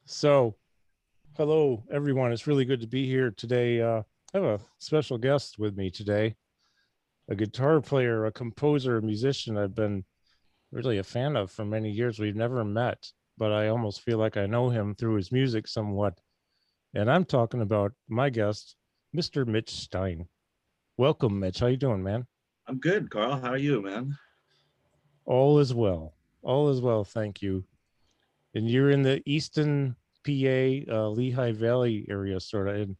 So, hello everyone. It's really good to be here today. I have a special guest with me today, a guitar player, a composer, a musician I've been really a fan of for many years. We've never met, but I almost feel like I know him through his music somewhat. And I'm talking about my guest, Mr. Mitch Stein. Welcome, Mitch. How you doing, man? I'm good, Carl. How are you, man? All is well. All is well, thank you. And you're in the Easton, PA, Lehigh Valley area, sort of. And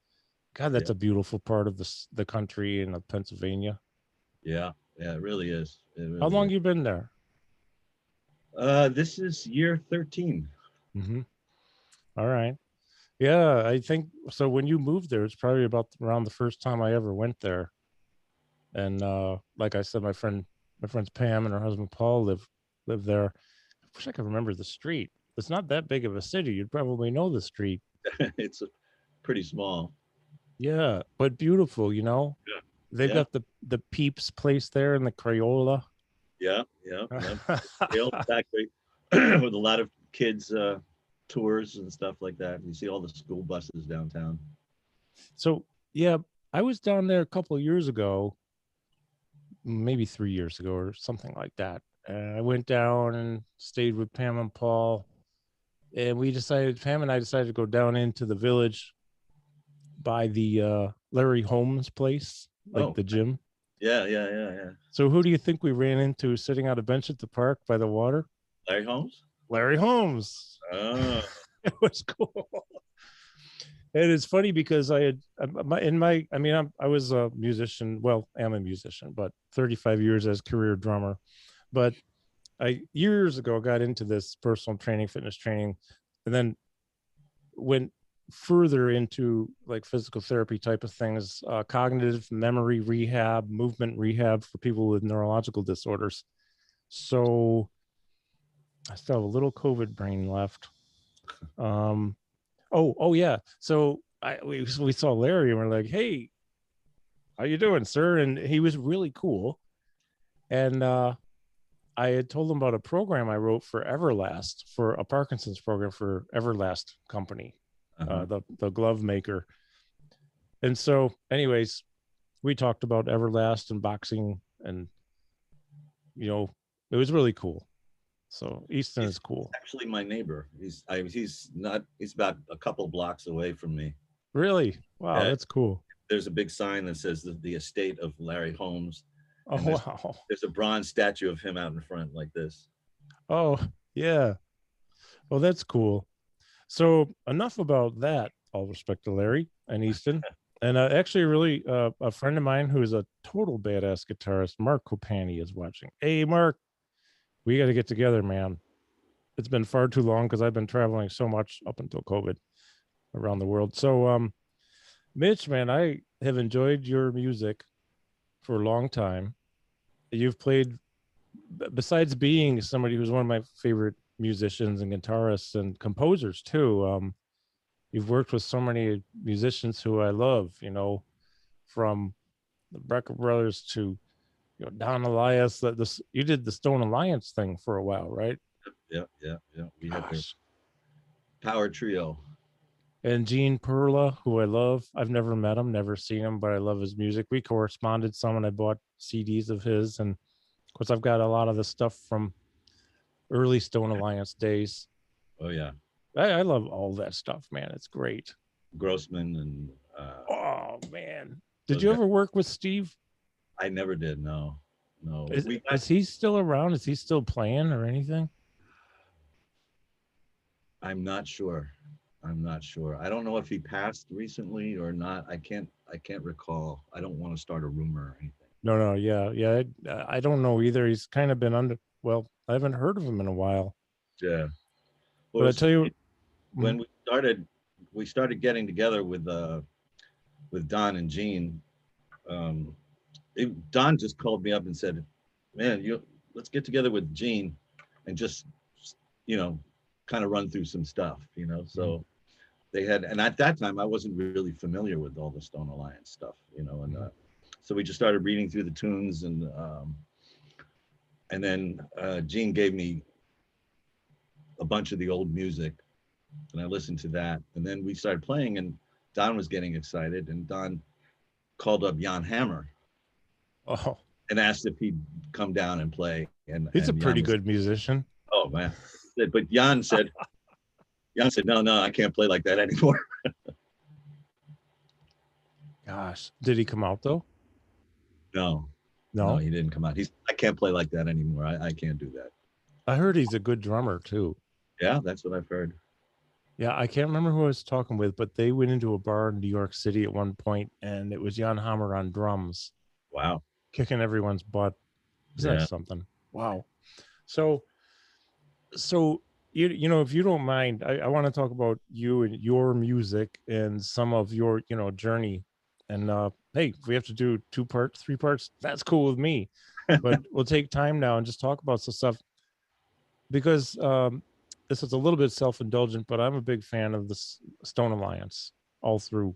God, Yeah, that's a beautiful part of the country in Pennsylvania. yeah, it really is. It How really long is. you been there? This is year 13. Mm-hmm. All right. Yeah, I think so. When you moved there, it's probably about around the first time I ever went there. And like I said, my friends Pam and her husband Paul live there. I wish I could remember the street. It's not that big of a city. You'd probably know the street. It's pretty small. Yeah, but beautiful. You know, Yeah, they've yeah, got the Peeps place there in the Crayola. yeah. The old factory with a lot of kids tours and stuff like that. You see all the school buses downtown. So yeah, I was down there a couple of years ago, maybe 3 years ago or something like that. I went down and stayed with Pam and Paul, and Pam and I decided to go down into the village by the Larry Holmes place, like Oh, the gym. yeah. So who do you think we ran into sitting on a bench at the park by the water? Larry Holmes. Larry Holmes. Oh, It was cool. And it's funny because I had I was a musician. Well, am a musician, but 35 years as career drummer. But I years ago got into this personal training, fitness training, and then went further into like physical therapy type of things, cognitive memory rehab, movement rehab for people with neurological disorders. So I still have a little COVID brain left. Um, oh yeah. So we saw Larry and we're like, hey, how you doing, sir? And he was really cool. And I had told him about a program I wrote for Everlast, for a Parkinson's program for Everlast Company, uh-huh. the glove maker. And so, anyways, we talked about Everlast and boxing, and you know, it was really cool. So Easton He's is cool. actually my neighbor. He's not. He's about a couple blocks away from me. Really? Wow, Yeah, that's cool. there's a big sign that says the estate of Larry Holmes, Oh and wow. there's a bronze statue of him out in front like this. Oh yeah. Well, that's cool. So enough about that. All respect to Larry and Easton. And actually, really, a friend of mine who is a total badass guitarist, Mark Kopani, is watching. Hey, Mark, we got to get together, man. It's been far too long because I've been traveling so much up until COVID around the world. So, Mitch, man, I have enjoyed your music for a long time. You've played, besides being somebody who's one of my favorite musicians and guitarists and composers too. You've worked with so many musicians who I love, you know, from the Brecker Brothers to Don Alias. You did the Stone Alliance thing for a while, right? Yeah. We had the Gosh. power trio. And Gene Perla, who I love. I've never met him, never seen him, but I love his music. We corresponded some, and I bought CDs of his. And of course, I've got a lot of the stuff from early Stone Alliance days. Oh yeah, I love all that stuff, man. It's great. Grossman and Oh man, did those you guys. ever work with Steve? I never did. No, no. Is We got. is he still around? Is he still playing or anything? I'm not sure. I'm not sure. I don't know if he passed recently or not. I can't recall. I don't want to start a rumor or anything. No, no, yeah. I don't know either. He's kind of been under. Well, I haven't heard of him in a while. Yeah. Well, But I it's tell you, when we started getting together with Don and Gene. Um, Don just called me up and said, "Man, you let's get together with Gene and just you know kind of run through some stuff." Mhm, So they had, and at that time I wasn't really familiar with all the Stone Alliance stuff, and mhm, so we just started reading through the tunes, and then Gene gave me a bunch of the old music, and I listened to that. And then we started playing, and Don was getting excited, and Don called up Jan Hammer Oh, and asked if he'd come down and play. And he's a Jan pretty was, good musician. oh man. But Jan said, no, I can't play like that anymore. Gosh, did he come out though? No, No, he didn't come out. I can't play like that anymore. I can't do that. I heard he's a good drummer too. Yeah, that's what I've heard. Yeah, I can't remember who I was talking with, but they went into a bar in New York City at one point, and it was Jan Hammer on drums, Wow. kicking everyone's butt. Isn't that something? Wow. So you know, if you don't mind, I want to talk about you and your music and some of your, you know, journey. And hey, if we have to do 2 parts, 3 parts, that's cool with me. But we'll take time now and just talk about some stuff, because this is a little bit self-indulgent, but I'm a big fan of the Stone Alliance all through.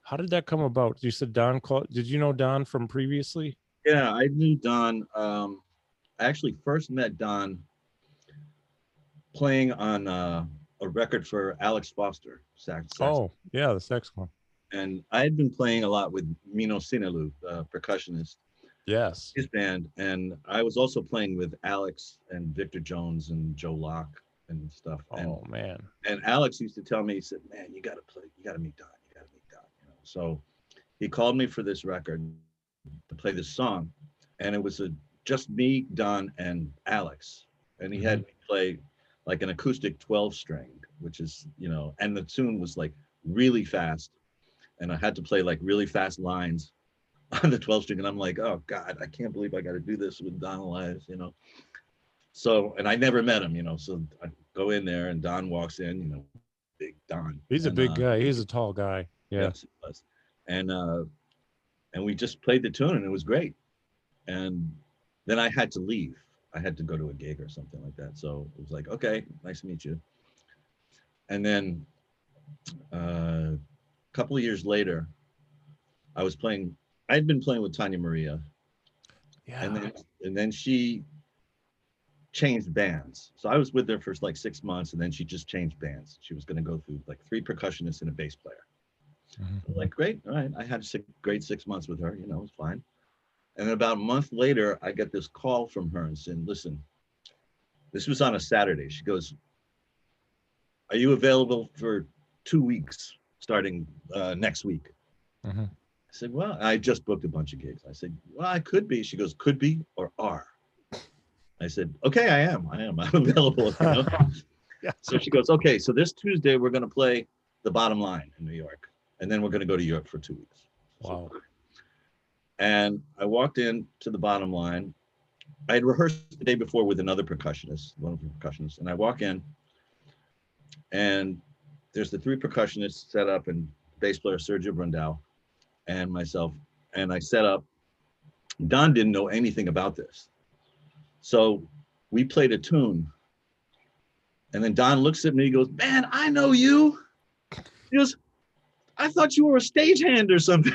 How did that come about? You said Don called. Did you know Don from previously? Yeah, I knew Don. I actually first met Don playing on a record for Alex Foster, sax. Oh, yeah, the saxophone. And I had been playing a lot with Mino Cinelu, percussionist. Yes. His band. And I was also playing with Alex and Victor Jones and Joe Locke and stuff. Oh, man. And Alex used to tell me, he said, man, you got to meet Don. You got to meet Don. You know? So he called me for this record to play this song. And it was just me, Don, and Alex. And he had me play like an acoustic 12 string, which is, you know, and the tune was like really fast. And I had to play like really fast lines on the 12 string. And I'm like, oh God, I can't believe I got to do this with Don Alias, you know? So, and I never met him, you know, so I go in there and Don walks in, you know, big Don. He's a big guy. He's a tall guy. Yeah. Yes, he was. And we just played the tune and it was great. And then I had to leave. I had to go to a gig or something like that. So it was like, okay, nice to meet you. And then a couple of years later, I'd been playing with Tania Maria. Yeah. And then she changed bands. So I was with her for like 6 months, and then she just changed bands. She was going to go through like 3 percussionists and a bass player. Like, great. All right. I had a great 6 months with her, you know, it was fine. And then about a month later, I get this call from her and saying, listen, this was on a Saturday. She goes, are you available for 2 weeks starting next week? I said, well, I just booked a bunch of gigs. I said, well, I could be. She goes, could be or are. I said, okay, I am. I'm available. You know? Yeah. So she goes, okay, so this Tuesday, we're going to play the Bottom Line in New York. And then we're going to go to Europe for 2 weeks. Wow. So, and I walked in to the Bottom Line. I had rehearsed the day before with another percussionist, one of the percussionists. And I walk in and there's the 3 percussionists set up and bass player Sergio Brandao and myself. And I set up. Don didn't know anything about this. So we played a tune. And then Don looks at me, he goes, man, I know you. He goes, I thought you were a stagehand or something.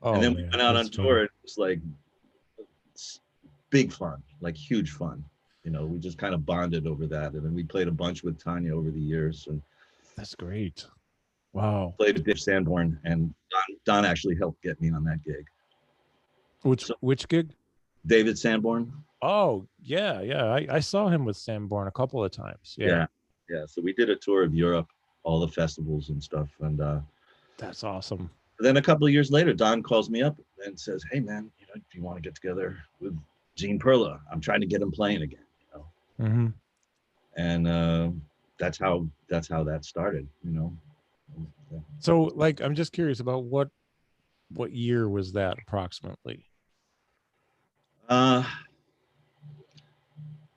Oh, and then we went out on tour. It was like big fun, like huge fun. You know, we just kind of bonded over that. And then we played a bunch with Tania over the years. And that's great. Wow. Played with David Sanborn, and Don actually helped get me on that gig. Which gig? David Sanborn. Oh, yeah. I saw him with Sanborn a couple of times. Yeah. So we did a tour of Europe, all the festivals and stuff. And that's awesome. Then a couple of years later, Don calls me up and says, hey man, you know, do you want to get together with Gene Perla? I'm trying to get him playing again, you know? And that's how that started, you know? Yeah. So like, I'm just curious about what year was that approximately?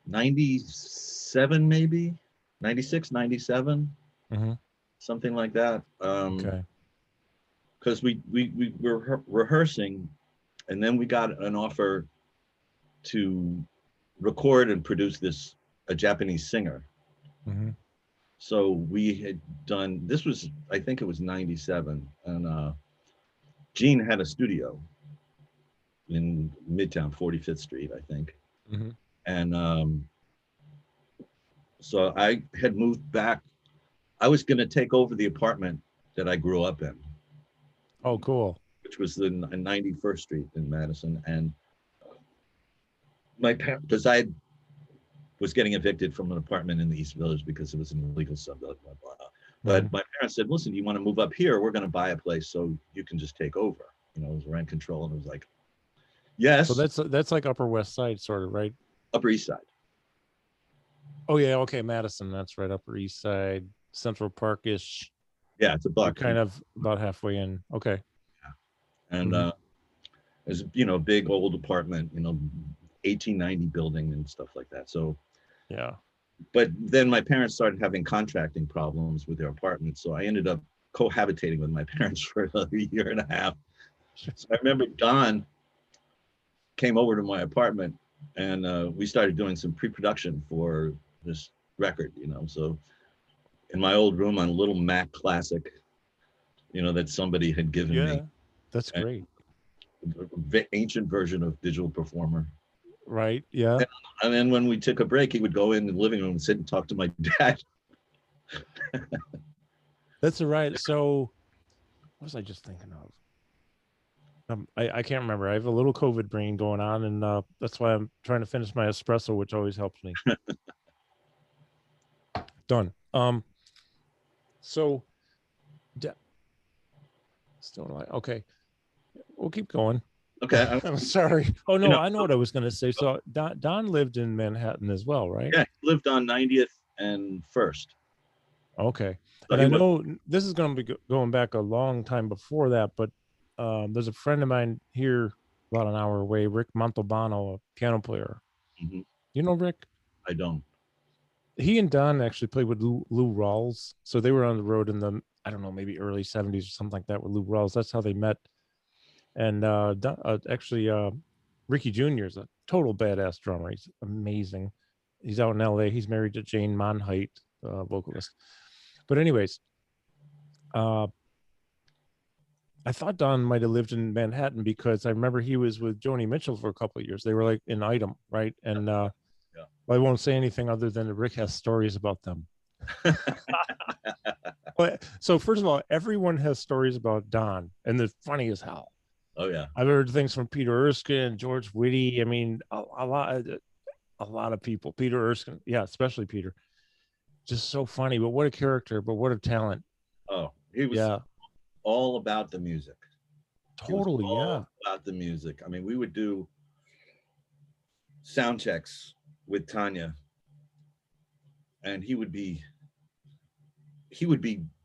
97, maybe 96, 97, something like that. Okay. Because we were rehearsing, and then we got an offer to record and produce a Japanese singer. So we had done, this was, I think it was 97, and Gene had a studio in Midtown, 45th Street, I think. And So I had moved back. I was going to take over the apartment that I grew up in, Oh, cool. which was in 91st Street in Madison. And my parents, because I was getting evicted from an apartment in the East Village because it was an illegal sublet, blah, blah, blah. But my parents said, listen, you want to move up here? We're going to buy a place so you can just take over. You know, it was rent control. And it was like, yes. So that's like Upper West Side, sort of, right? Upper East Side. Oh, yeah. Okay. Madison. That's right. Upper East Side, Central Park-ish. Yeah, it's a buck. Kind of about halfway in. Okay. Yeah. And it's, you know, big old apartment, you know, 1890 building and stuff like that. So, yeah. But then my parents started having contracting problems with their apartment. So I ended up cohabitating with my parents for another year and a half. So I remember Don came over to my apartment and we started doing some pre-production for this record, you know. So in my old room on a little Mac Classic, you know, that somebody had given me. Yeah, that's great. Ancient version of Digital Performer. Right. Yeah. And then when we took a break, he would go in the living room and sit and talk to my dad. That's right. So what was I just thinking of? I can't remember. I have a little COVID brain going on, and that's why I'm trying to finish my espresso, which always helps me. Done. So still alive. Okay. We'll keep going. Okay. I'm sorry. Oh, no, I know what I was going to say. So Don lived in Manhattan as well, right? Yeah, he lived on 90th and 1st. Okay. So and I know this is going to be going back a long time before that, but there's a friend of mine here about an hour away, Rick Montalbano, a piano player. Mm-hmm. You know Rick? I don't. He and Don actually played with Lou Rawls. So they were on the road in the, I don't know, maybe early 70s or something like that with Lou Rawls. That's how they met. And actually, Ricky Jr. is a total badass drummer. He's amazing. He's out in LA. He's married to Jane Monheit, vocalist. But anyways, I thought Don might have lived in Manhattan because I remember he was with Joni Mitchell for a couple of years. They were like in Item, right? And I won't say anything other than Rick has stories about them. But so first of all, everyone has stories about Don, and they're funny as hell. Oh yeah, I've heard things from Peter Erskine, George Whitty. I mean, a lot of people. Peter Erskine, yeah, especially Peter. Just so funny, but what a character, but what a talent. Oh, he was all about the music. Totally, all about the music. I mean, we would do sound checks with Tania, and he would be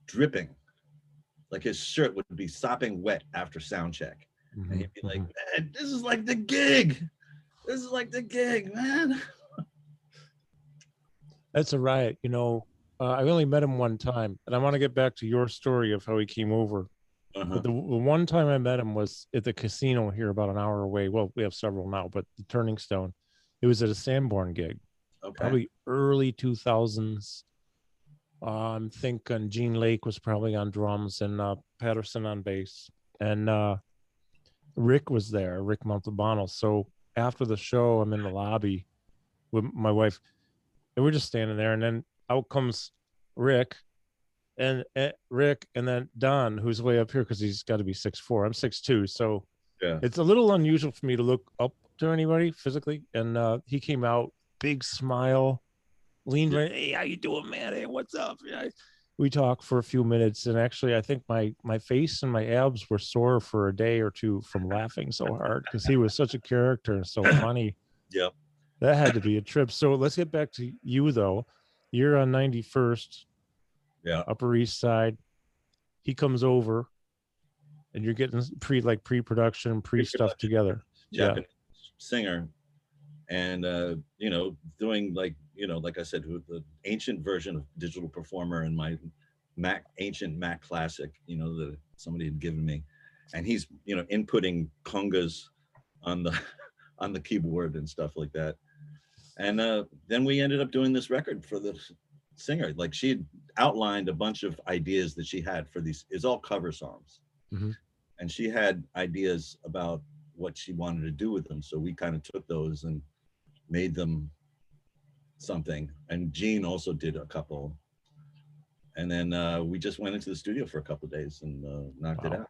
dripping, like his shirt would be sopping wet after sound check. Mm-hmm. And he'd be like, man, this is like the gig. This is like the gig, man. That's a riot. You know, I only met him one time, and I want to get back to your story of how he came over. But the one time I met him was at the casino here about an hour away. Well, we have several now, but the Turning Stone. It was at a Sanborn gig, probably early 2000s. I'm thinking Gene Lake was probably on drums and Patterson on bass. And Rick was there, Rick Montalbano. So after the show, I'm in the lobby with my wife, and we're just standing there. And then out comes Rick, and then Don, who's way up here because he's got to be 6'4". I'm 6'2", so it's a little unusual for me to look up to anybody physically. And he came out, big smile, leaned right. Hey, how you doing, man? Hey, what's up? We talked for a few minutes, and actually, I think my face and my abs were sore for a day or two from laughing so hard because he was such a character and so funny. Yep, that had to be a trip. So let's get back to you though. You're on 91st, Upper East Side. He comes over, and you're getting pre-production, stuff together. Japanese singer, and you know, doing like I said, with the ancient version of Digital Performer and my ancient Mac Classic, you know, that somebody had given me, and he's inputting congas on the keyboard and stuff like that. And then we ended up doing this record for the singer. Like, she had outlined a bunch of ideas that she had for these. It's all cover songs, and she had ideas about what she wanted to do with them. So we kind of took those and made them something, and Gene also did a couple. And then we just went into the studio for a couple of days and knocked it out.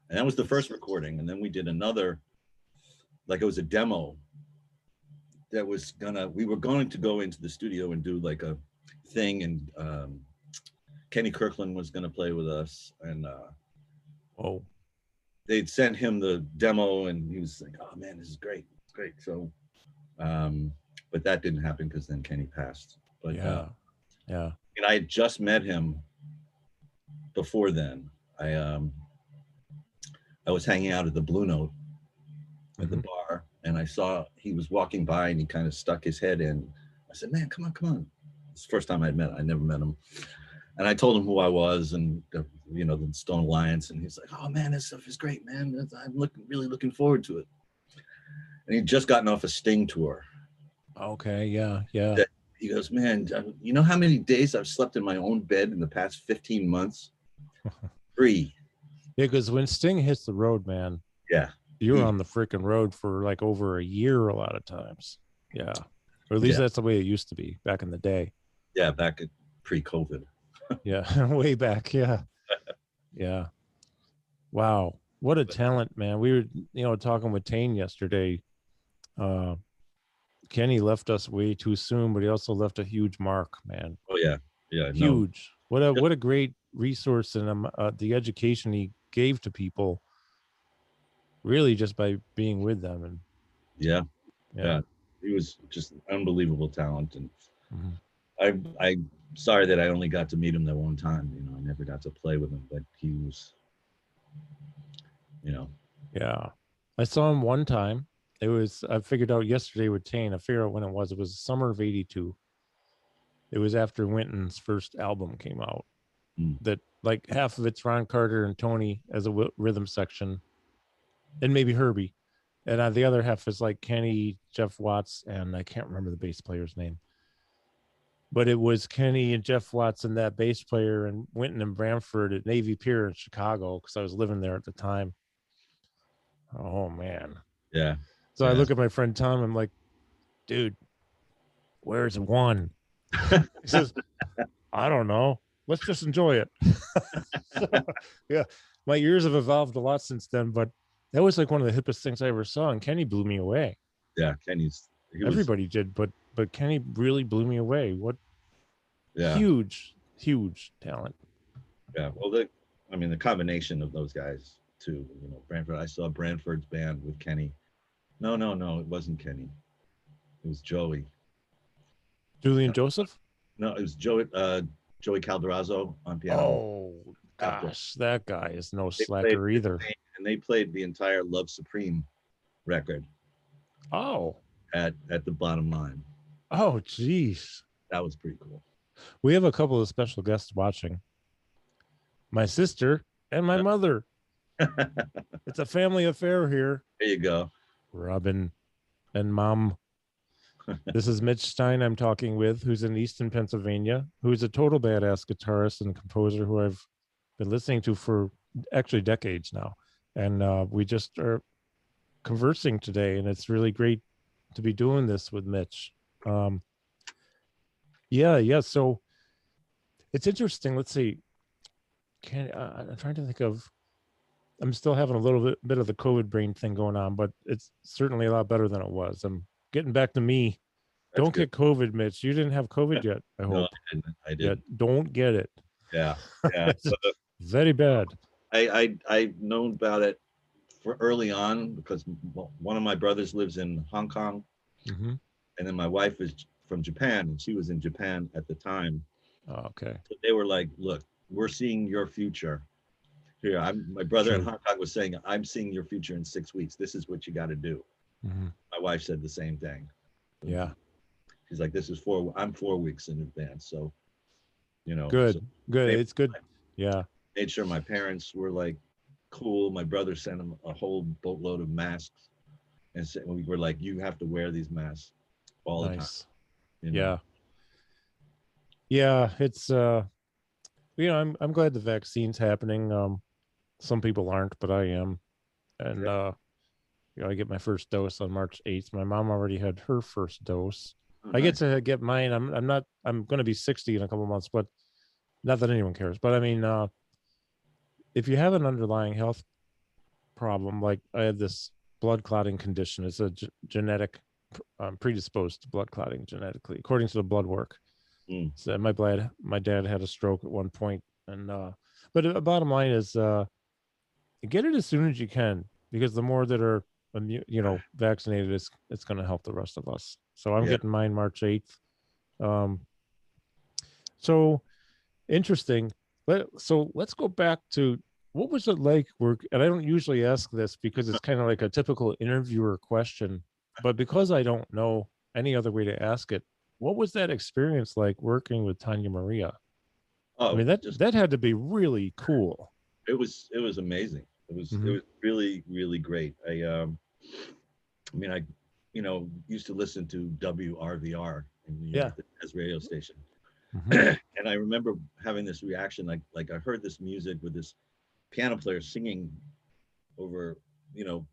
And that was the first recording. And then we did another, like it was a demo that was we were going to go into the studio and do like a thing. And Kenny Kirkland was going to play with us. And they'd sent him the demo and he was like, oh man, this is great. It's great. So, but that didn't happen because then Kenny passed. But yeah. And I had just met him before then. I was hanging out at the Blue Note at the bar, and I saw he was walking by, and he kind of stuck his head in. I said, "Man, come on!" It's the first time I'd met him. I never met him, and I told him who I was and the Stone Alliance, and he's like, "Oh man, this stuff is great, man. I'm really looking forward to it." And he'd just gotten off a Sting tour. Okay, yeah. He goes, "Man, you know how many days I've slept in my own bed in the past 15 months? 3. Yeah, because when Sting hits the road, man, you're on the freaking road for like over a year a lot of times. Yeah. Or at least that's the way it used to be back in the day. Yeah, back at pre-COVID. Yeah, way back. Yeah. Yeah. Wow. What a talent, man. We were, talking with Tane yesterday. Kenny left us way too soon, but he also left a huge mark, man. Oh, yeah. Yeah. Huge. No. What a great resource and the education he gave to people really just by being with them. And yeah, he was just unbelievable talent. And I'm sorry that I only got to meet him that one time. I never got to play with him, but he was, yeah, I saw him one time. I figured out yesterday with Tane, I figured out when it was the summer of '82. It was after Winton's first album came out. That like half of it's Ron Carter and Tony as a rhythm section, and maybe Herbie, and the other half is like Kenny, Jeff Watts, and I can't remember the bass player's name, but it was Kenny and Jeff Watts and that bass player and Winton and Bramford at Navy Pier in Chicago because I was living there at the time. Oh man, yeah. So I look at my friend Tom. I'm like, dude, where's one? He says, I don't know. Let's just enjoy it. So, yeah, my ears have evolved a lot since then, but that was like one of the hippest things I ever saw, and Kenny blew me away. Yeah, everybody did, but Kenny really blew me away. What huge talent. Yeah, well, the combination of those guys too. Branford. I saw Branford's band with Kenny. No, it wasn't Kenny. It was Joey. Julian Joseph? No, it was Joey Calderazzo on piano. Oh gosh, that guy is no slacker either. And they played the entire Love Supreme record. Oh. At the Bottom Line. Oh, geez. That was pretty cool. We have a couple of special guests watching. My sister and my mother. It's a family affair here. There you go. Robin and Mom. This is Mitch Stein I'm talking with, who's in Easton, Pennsylvania, who's a total badass guitarist and composer who I've been listening to for actually decades now. And we just are conversing today, and it's really great to be doing this with Mitch. So it's interesting. Let's see. I'm trying to think of. I'm still having a little bit of the COVID brain thing going on, but it's certainly a lot better than it was. I'm getting back to me. Don't get COVID, Mitch. You didn't have COVID yet, I hope. No, I didn't. Don't get it. Yeah. Very bad. I known about it for early on because one of my brothers lives in Hong Kong, and then my wife is from Japan, and she was in Japan at the time. Oh, okay. So they were like, "Look, we're seeing your future." Here, my brother in Hong Kong was saying, I'm seeing your future in 6 weeks. This is what you got to do. My wife said the same thing. Yeah. She's like, I'm 4 weeks in advance. So, Good. It's good. Yeah. Made sure my parents were like, cool. My brother sent them a whole boatload of masks and said, we were like, you have to wear these masks all the time. Yeah. Yeah. It's, I'm glad the vaccine's happening. Some people aren't, but I am. And, I get my first dose on March 8th. My mom already had her first dose. Oh, I get nice. to get mine. I'm going to be 60 in a couple of months, but not that anyone cares. But I mean, if you have an underlying health problem, like I had this blood clotting condition, it's a genetic, predisposed to blood clotting genetically, according to the blood work. Mm. So my dad had a stroke at one point, and but the bottom line is, get it as soon as you can, because the more that are vaccinated, it's going to help the rest of us. So I'm getting mine March 8th. So interesting. So let's go back to, what was it like work? And I don't usually ask this because it's kind of like a typical interviewer question, but because I don't know any other way to ask it, what was that experience like working with Tania Maria? Oh, I mean, that had to be really cool. it was amazing. It was really, really great. I mean, I used to listen to WRVR in New York, the jazz radio station. And I remember having this reaction, like I heard this music with this piano player singing over,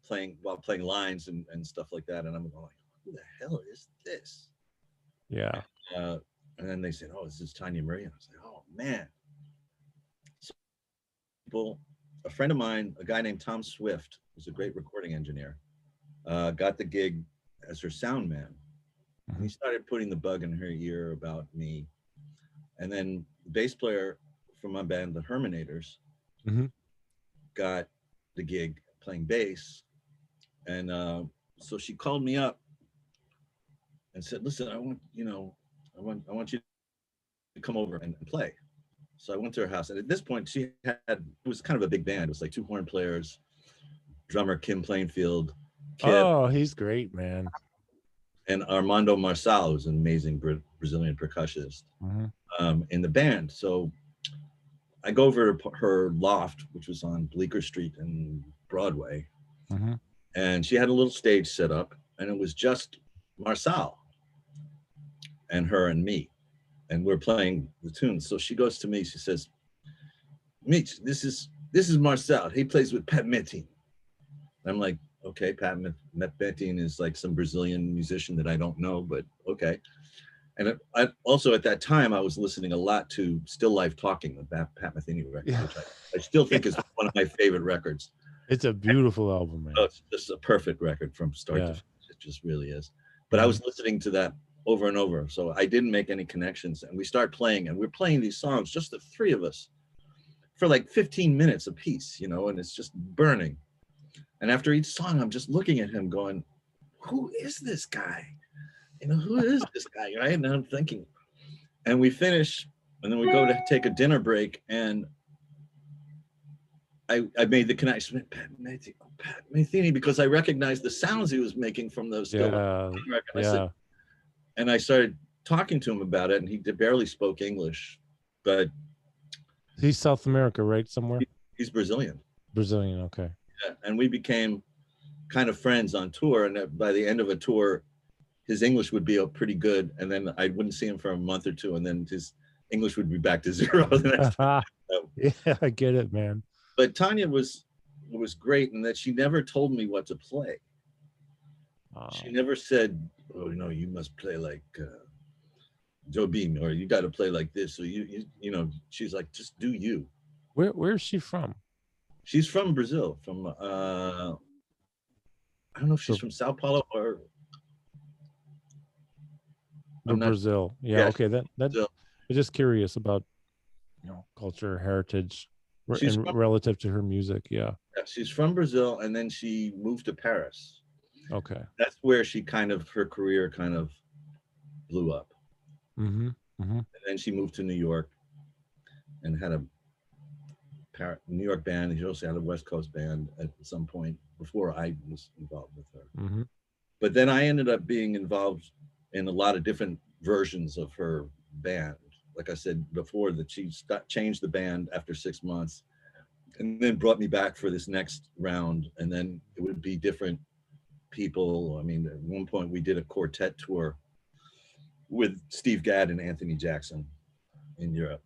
playing lines and stuff like that. And I'm going, who the hell is this? Yeah. And then they said, oh, this is Tania Maria. I was like, oh man. So a friend of mine, a guy named Tom Swift, who's a great recording engineer, got the gig as her sound man. And he started putting the bug in her ear about me. And then the bass player from my band, the Hermanators, got the gig playing bass. And so she called me up and said, listen, I want you to come over and play. So I went to her house. And at this point, it was kind of a big band. It was like 2 horn players, drummer Kim Plainfield. Oh, he's great, man. And Armando Marçal, who's an amazing Brazilian percussionist in the band. So I go over to her loft, which was on Bleecker Street and Broadway. And she had a little stage set up, and it was just Marçal and her and me. And we're playing the tunes. So she goes to me, she says, Mitch, this is Marçal. He plays with Pat Metheny. I'm like, okay, Pat Metheny is like some Brazilian musician that I don't know, but okay. And I also, at that time, I was listening a lot to Still Life Talking, the Pat Metheny record, which I still think is one of my favorite records. It's a beautiful album, man. Oh, it's just a perfect record from start to finish. It just really is. But I was listening to that over and over, so I didn't make any connections. And we start playing, and we're playing these songs, just the 3 of us, for like 15 minutes a piece, and it's just burning. And after each song, I'm just looking at him going, who is this guy? Who is this guy? Right? And I'm thinking, and we finish, and then we go to take a dinner break, and I made the connection, Pat Metheny, because I recognized the sounds he was making from those still. And I started talking to him about it, and he barely spoke English, but he's South America, right? Somewhere. He's Brazilian. Brazilian, okay. Yeah, and we became kind of friends on tour, and by the end of a tour, his English would be pretty good, and then I wouldn't see him for a month or two, and then his English would be back to 0 the next time. Yeah, I get it, man. But Tania was great in that she never told me what to play. She never said, oh, you must play like Joe Beam, or you got to play like this. So she's like, just do you. Where's she from? She's from Brazil, from I don't know if she's from Sao Paulo or Brazil. Yeah, okay. That I'm just curious about culture, heritage, relative to her music. Yeah, she's from Brazil, and then she moved to Paris. Okay, that's where her career kind of blew up. And then she moved to New York and had a New York band. She also had a West Coast band at some point before I was involved with her. But then I ended up being involved in a lot of different versions of her band. Like I said before, that she changed the band after 6 months, and then brought me back for this next round. And then it would be different people. I mean, at one point we did a quartet tour with Steve Gadd and Anthony Jackson in Europe.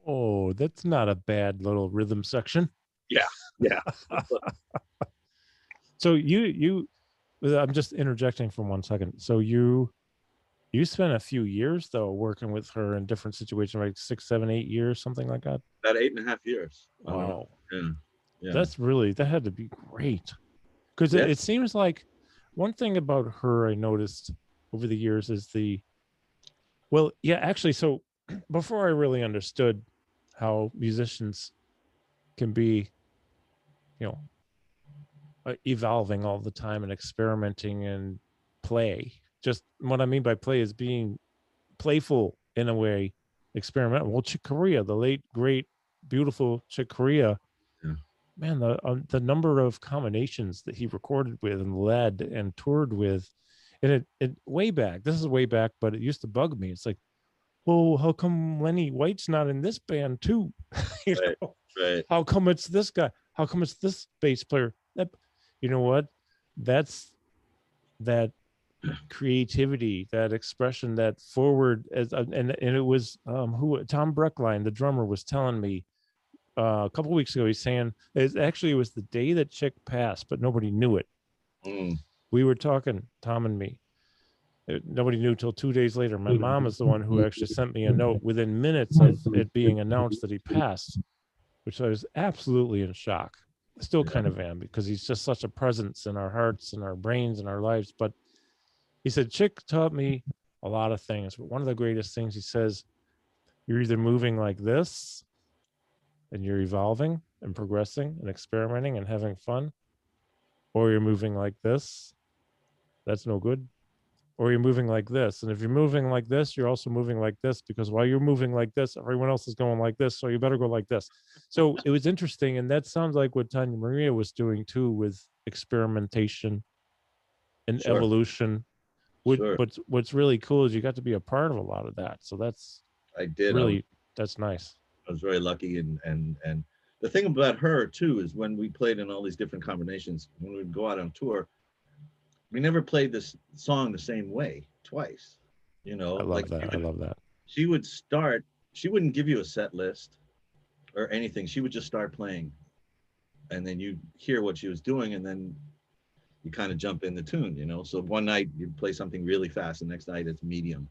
Oh, that's not a bad little rhythm section. Yeah. So you I'm just interjecting for 1 second. So you You spent a few years though working with her in different situations, like 6, 7, 8 years, something like that. About 8.5 years. Wow. Yeah. Yeah. That had to be great. Because Yeah. it seems like one thing about her I noticed over the years is actually, so before I really understood how musicians can be, evolving all the time and experimenting and play. Just what I mean by play is being playful in a way, experimental. Well, Chick Corea, the late great beautiful Chick Corea, Yeah. man, the number of combinations that he recorded with and led and toured with, and it way back. This is way back, but it used to bug me. It's like, well, how come Lenny White's not in this band too? Right. Right. How come it's this guy? How come it's this bass player? You know what? That's that creativity, that expression, that forward. And it was who Tom Breckline, the drummer, was telling me a couple of weeks ago. He's saying it was the day that Chick passed, but nobody knew it. We were talking, Tom and me. Nobody knew till 2 days later. My mom is the one who actually sent me a note within minutes of it being announced that he passed, which I was absolutely in shock. Still kind of am, because he's just such a presence in our hearts and our brains and our lives. But he said, Chick taught me a lot of things, but one of the greatest things he says, you're either moving like this and you're evolving and progressing and experimenting and having fun, or you're moving like this. That's no good. Or you're moving like this. And if you're moving like this, you're also moving like this, because while you're moving like this, everyone else is going like this. So you better go like this. So it was interesting. And that sounds like what Tania Maria was doing too, with experimentation and evolution. What's really cool is you got to be a part of a lot of that. So that's that's nice. I was very lucky. And the thing about her too is when we played in all these different combinations, when we'd go out on tour, we never played this song the same way twice. I love that. She would start, she wouldn't give you a set list or anything. She would just start playing. And then you hear what she was doing, and then you kind of jump in the tune, So one night you play something really fast, the next night it's medium.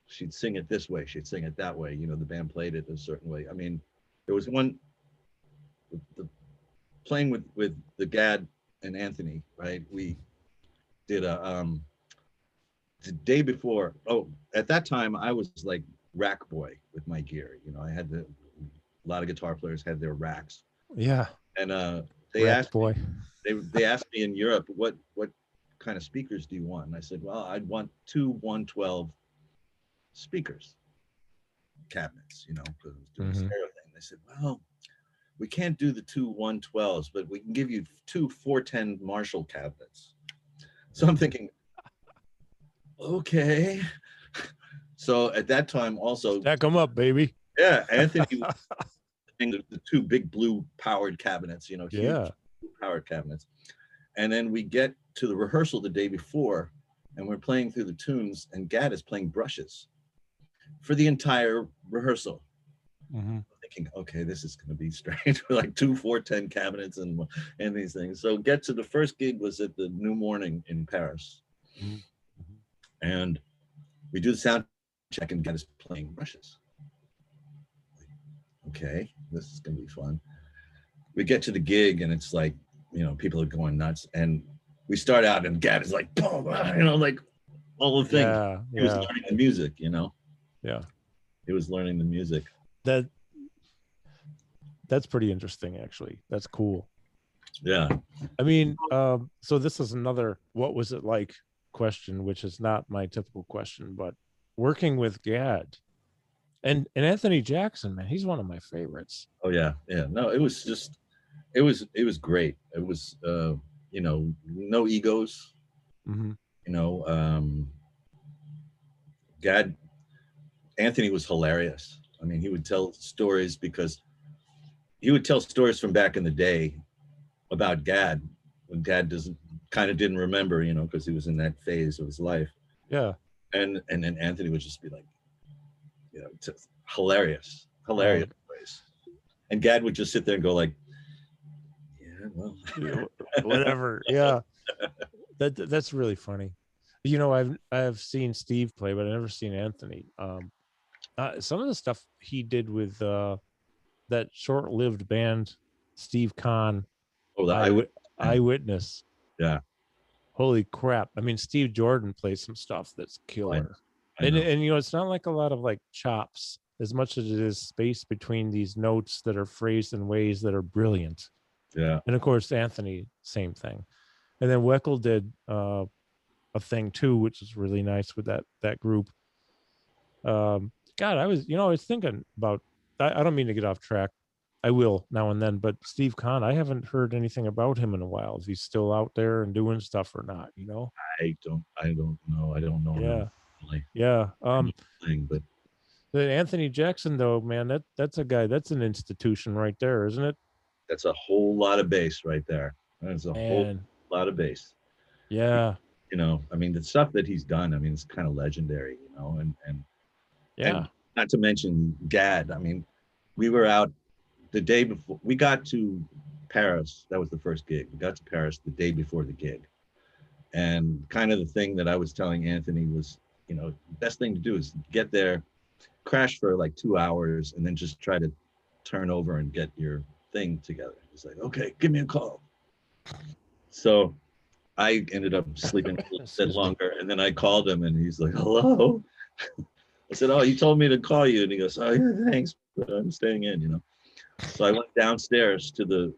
She'd sing it this way, she'd sing it that way. The band played it a certain way. I mean, there was one, playing with the Gadd and Anthony, right? We did the day before. Oh, at that time I was like rack boy with my gear. I had a lot of guitar players had their racks. Yeah. And they asked me in Europe, what kind of speakers do you want? And I said, well, I'd want 2 112 speakers cabinets, because I was doing stereo thing. They said, well, we can't do the 2 112s, but we can give you 2 410 Marshall cabinets. So I'm thinking, okay. So at that time also, stack them up, baby. Yeah, Anthony was the 2 big blue powered cabinets, huge powered cabinets. And then we get to the rehearsal the day before, and we're playing through the tunes, and Gadd is playing brushes for the entire rehearsal. Thinking, okay, this is going to be strange. Like 2 410 cabinets and these things. So get to the first gig was at the New Morning in Paris, and we do the sound check, and Gadd is playing brushes. Okay, this is going to be fun. We get to the gig, and it's like, people are going nuts, and we start out, and Gadd is like, boom, like all the things. He was learning the music, Yeah, he was learning the music. That's pretty interesting, actually. That's cool. Yeah. I mean, so this is another what was it like question, which is not my typical question, but working with Gadd and Anthony Jackson, man, he's one of my favorites. Oh yeah. No, it was great. It was no egos. Gadd, Anthony was hilarious. I mean, he would tell stories from back in the day about Gadd, when Gadd didn't remember, because he was in that phase of his life. Yeah. And then Anthony would just be like, hilarious stories. And Gadd would just sit there and go like, yeah, well, whatever. Yeah. That's really funny. You know, I've seen Steve play, but I've never seen Anthony. Some of the stuff he did with that short-lived band, Steve Kahn, Oh, the Eyewitness. Eyewitness. Yeah. Holy crap! I mean, Steve Jordan plays some stuff that's killer, I know. and you know, it's not like a lot of like chops as much as it is space between these notes that are phrased in ways that are brilliant. Yeah. And of course, Anthony, same thing. And then Weckl did a thing too, which is really nice with that group. God, I was thinking about. I don't mean to get off track. I will now and then, but Steve Kahn, I haven't heard anything about him in a while. Is he still out there and doing stuff or not? You know? I don't know. I don't know him Yeah, really. yeah. But The Anthony Jackson, though, man, that's a guy. That's an institution right there, isn't it? that's a whole lot of bass right there. That's a whole Man, lot of bass. yeah, You know, I mean, the stuff that he's done, I mean, it's kind of legendary, you know, yeah. and not to mention Gadd. I mean, we were out the day before we got to Paris. That was the first gig. We got to Paris the day before the gig. And kind of the thing that I was telling Anthony was, you know, the best thing to do is get there, crash for like 2 hours, and then just try to turn over and get your thing together. He's like, okay, give me a call. So I ended up sleeping a little bit longer, and then I called him, and he's like, hello. I said, oh, he told me to call you. And he goes, oh, yeah, thanks, but I'm staying in, you know. So I went downstairs to the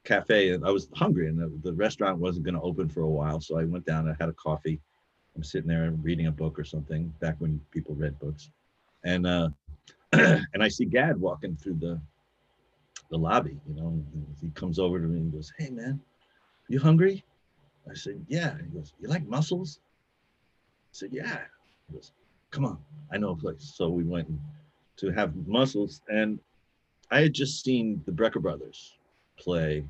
cafe, and I was hungry, and the restaurant wasn't going to open for a while. So I went down, I had a coffee. I'm sitting there reading a book or something, back when people read books. And and I see Gadd walking through the lobby, you know. And he comes over to me and goes, hey, man, you hungry? I said, yeah. And he goes, you like mussels? I said, yeah. He goes, come on, I know a place. So we went to have mussels, and I had just seen the Brecker Brothers play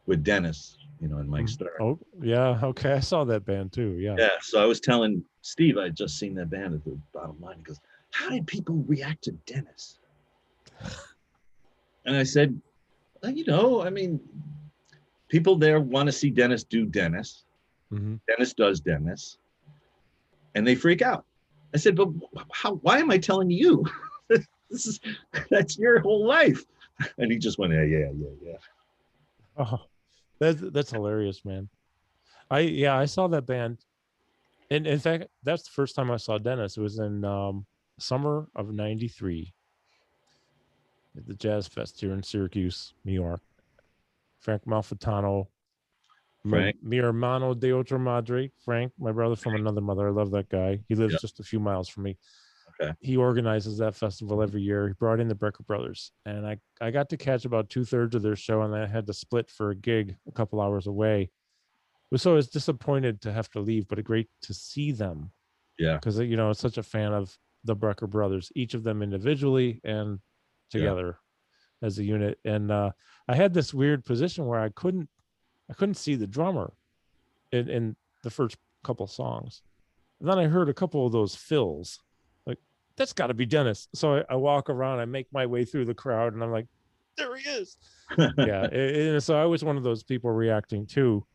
with Dennis, you know, and Mike Stern. Oh, yeah. Okay, I saw that band too. Yeah. Yeah. So I was telling Steve I had just seen that band at the bottom line. He goes, how did people react to Dennis? And I said, well, you know, I mean, people there want to see Dennis do Dennis. Mm-hmm. Dennis does Dennis, and they freak out. I said, but why am I telling you? That's your whole life. And he just went, yeah. Oh, that's hilarious, man. I saw that band, and in fact, that's the first time I saw Dennis. It was in summer of '93 at the Jazz Fest here in Syracuse, New York. Frank Malfitano, Frank. mi hermano de otra madre, Frank, my brother from another mother. I love that guy. He lives just a few miles from me. Okay. He organizes that festival every year. He brought in the Brecker Brothers, and I got to catch about 2/3 of their show, and I had to split for a gig a couple hours away. So I was disappointed to have to leave, but great to see them. Yeah. Because, you know, I'm such a fan of the Brecker Brothers, each of them individually and together as a unit. And I had this weird position where I couldn't see the drummer in the first couple songs. And then I heard a couple of those fills. Like, that's got to be Dennis. So I walk around, I make my way through the crowd, and I'm like, there he is. Yeah. And so I was one of those people reacting too.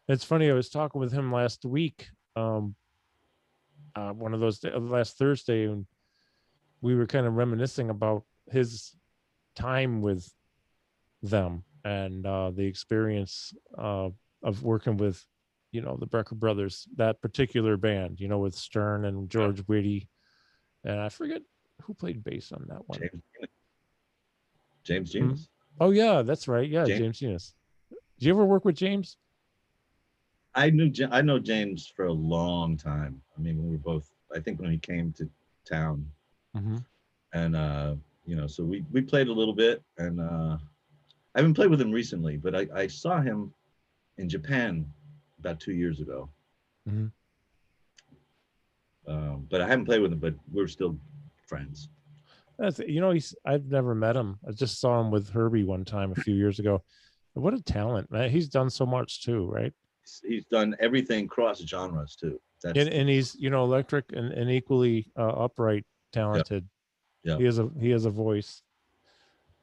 It's funny. I was talking with him last week, one of those last Thursday, and we were kind of reminiscing about his time with them and the experience of working with, you know, the Brecker Brothers, that particular band, you know, with Stern and George Whitty, and I forget who played bass on that one. James Genius. Oh yeah, that's right. Yeah, James Genius. Did you ever work with James? I know James for a long time. I mean, we were both, I think, when he came to town, and you know, so we played a little bit, and I haven't played with him recently, but I saw him in Japan about 2 years ago. But I haven't played with him, but we're still friends. You know, I've never met him. I just saw him with Herbie one time a few years ago. What a talent, man. He's done so much too, right? He's done everything cross genres too. And he's, you know, electric and equally upright, talented. Yeah. He has a voice.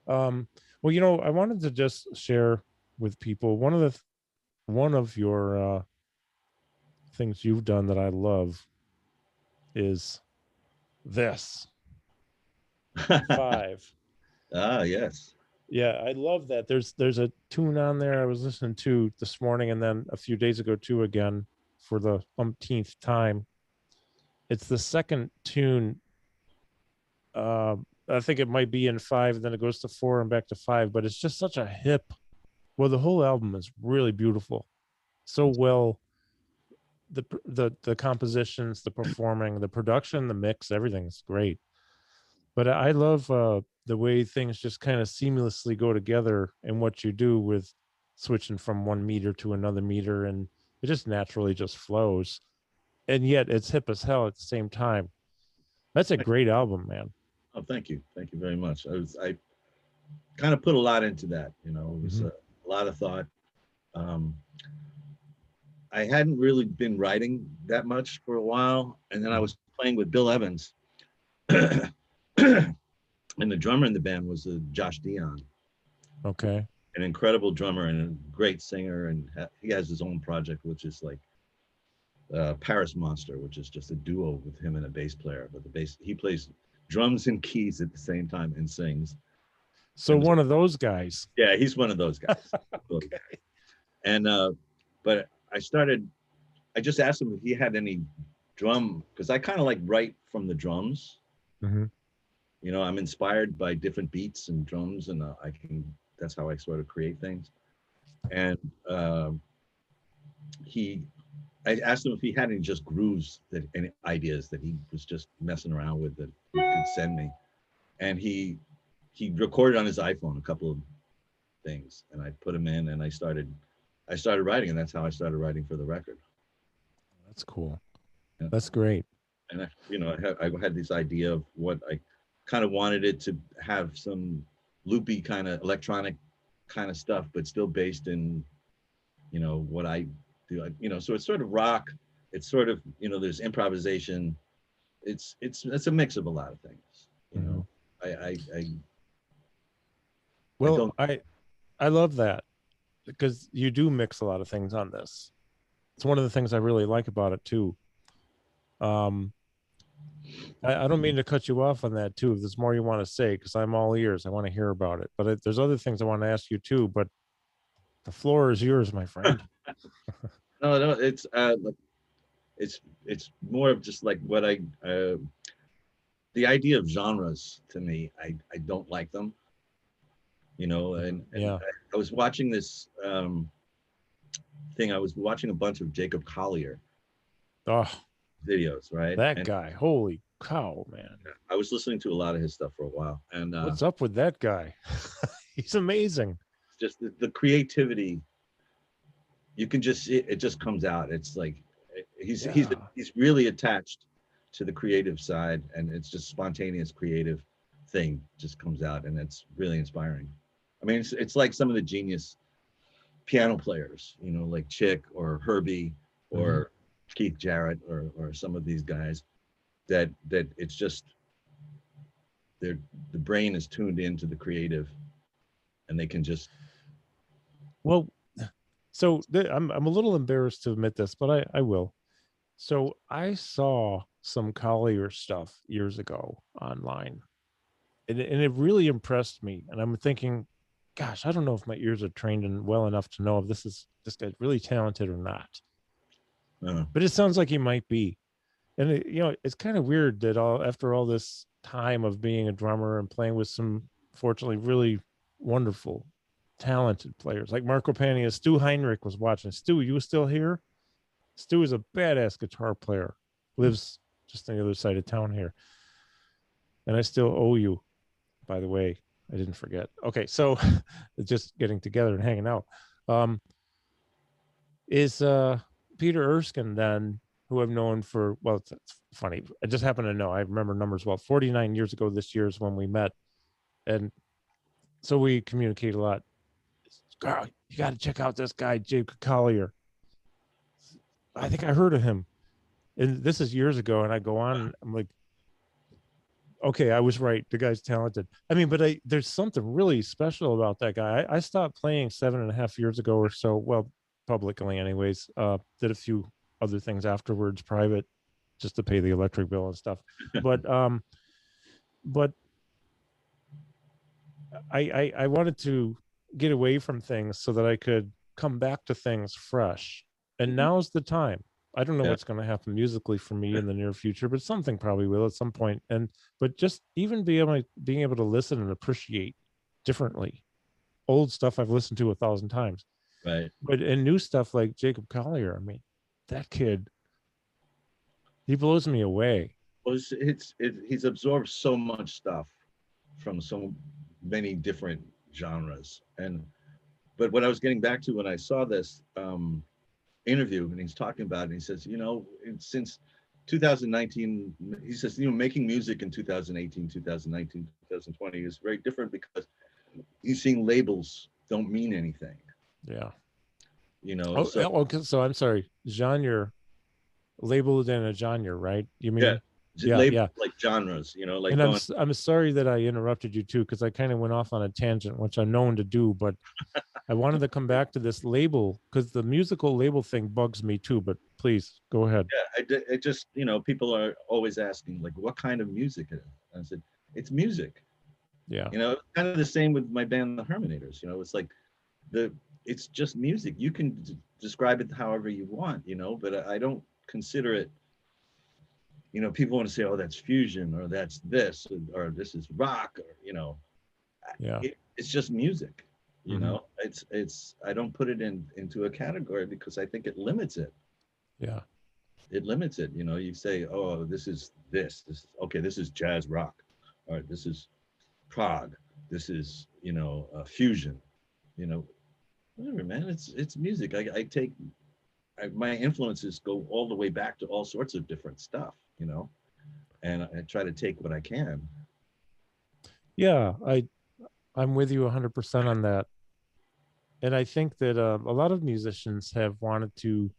Well, you know, I wanted to just share with people one of your things you've done that I love is this 5. Ah, yes. Yeah, I love that. There's a tune on there I was listening to this morning and then a few days ago too again for the umpteenth time. It's the second tune. I think it might be in 5, then it goes to 4 and back to 5, but it's just such a hip. Well, the whole album is really beautiful. So well, the compositions, the performing, the production, the mix, everything's great. But I love the way things just kind of seamlessly go together in what you do with switching from one meter to another meter, and it just naturally just flows. And yet it's hip as hell at the same time. That's a great album, man. Oh, thank you. Thank you very much. I kind of put a lot into that, you know, it was a lot of thought. I hadn't really been writing that much for a while. And then I was playing with Bill Evans. And the drummer in the band was Josh Dion. Okay. An incredible drummer and a great singer. And he has his own project, which is like Paris Monster, which is just a duo with him and a bass player. But he plays drums and keys at the same time and sings. So one of those guys. Yeah, he's one of those guys. Okay. And but I just asked him if he had any drum, because I kind of like write from the drums. Mm-hmm. You know, I'm inspired by different beats and drums, and that's how I sort of create things. And I asked him if he had any just grooves, any ideas that he was just messing around with that he could send me. And he recorded on his iPhone a couple of things, and I put them in, and I started writing, and that's how I started writing for the record. That's cool. Yeah. That's great. And I had this idea of what I kind of wanted it to have, some loopy kind of electronic kind of stuff, but still based in, you know, what I do. You know, so it's sort of rock. It's sort of, you know, there's improvisation. It's a mix of a lot of things. You know, I love that, because you do mix a lot of things on this. It's one of the things I really like about it too. I don't mean to cut you off on that too. If there's more you want to say, because I'm all ears, I want to hear about it. But there's other things I want to ask you too. But the floor is yours, my friend. No, it's more of just like what the idea of genres to me. I don't like them. You know, and yeah. I was watching this thing. I was watching a bunch of Jacob Collier videos, right? That guy, holy cow, man. I was listening to a lot of his stuff for a while. And what's up with that guy? He's amazing. Just the creativity. You can just see it just comes out. It's like he's really attached to the creative side, and it's just spontaneous creative thing just comes out, and it's really inspiring. I mean, it's like some of the genius piano players, you know, like Chick or Herbie or Keith Jarrett or some of these guys that it's just the brain is tuned into the creative, and they can just. Well, so I'm a little embarrassed to admit this, but I will. So I saw some Collier stuff years ago online, and it really impressed me. And I'm thinking, gosh, I don't know if my ears are trained in well enough to know if this guy's really talented or not. But it sounds like he might be. And it's kind of weird that after all this time of being a drummer and playing with some, fortunately, really wonderful, talented players like Marco Pania, Stu Heinrich was watching. Stu, you still here? Stu is a badass guitar player, lives just on the other side of town here. And I still owe you, by the way. I didn't forget. Okay, so just getting together and hanging out. Is Peter Erskine then, who I've known for, well, it's funny. I just happen to know. I remember numbers well. 49 years ago this year is when we met. And so we communicate a lot. Girl, you got to check out this guy, Jacob Collier. I think I heard of him. And this is years ago. And I go on, I'm like, okay, I was right. The guy's talented. I mean, but there's something really special about that guy. I stopped playing 7.5 years ago or so. Well, publicly anyways. Did a few other things afterwards, private, just to pay the electric bill and stuff. But but I wanted to get away from things so that I could come back to things fresh. And now's the time. I don't know what's going to happen musically for me in the near future, but something probably will at some point. But just even being able to listen and appreciate differently old stuff I've listened to 1,000 times. Right. But and new stuff like Jacob Collier, I mean, that kid, he blows me away. Well, he's absorbed so much stuff from so many different genres. But what I was getting back to when I saw this interview, and he's talking about it, and he says, since 2019, he says, making music in 2018, 2019, 2020 is very different because he's seeing labels don't mean anything. Yeah. So I'm sorry. Genre, labeled in a genre, right? You mean? Yeah. Like genres, like. And I'm sorry that I interrupted you too, because I kind of went off on a tangent, which I'm known to do, but I wanted to come back to this label because the musical label thing bugs me too, but please go ahead. Yeah, it just, people are always asking, like, what kind of music it is? And I said, it's music. Yeah. Kind of the same with my band, the Hermanators. It's like it's just music. You can describe it however you want, but I don't consider it, people want to say, oh, that's fusion, or that's this, or this is rock, or, yeah, it's just music. It's I don't put it into a category because I think it limits it. Yeah. It limits it. You say, oh, this is okay, this is jazz rock. All right, this is prog. This is, fusion. Whatever, man. It's music. I take my influences go all the way back to all sorts of different stuff, and I try to take what I can. Yeah, I'm with you 100% on that. And I think that a lot of musicians have wanted to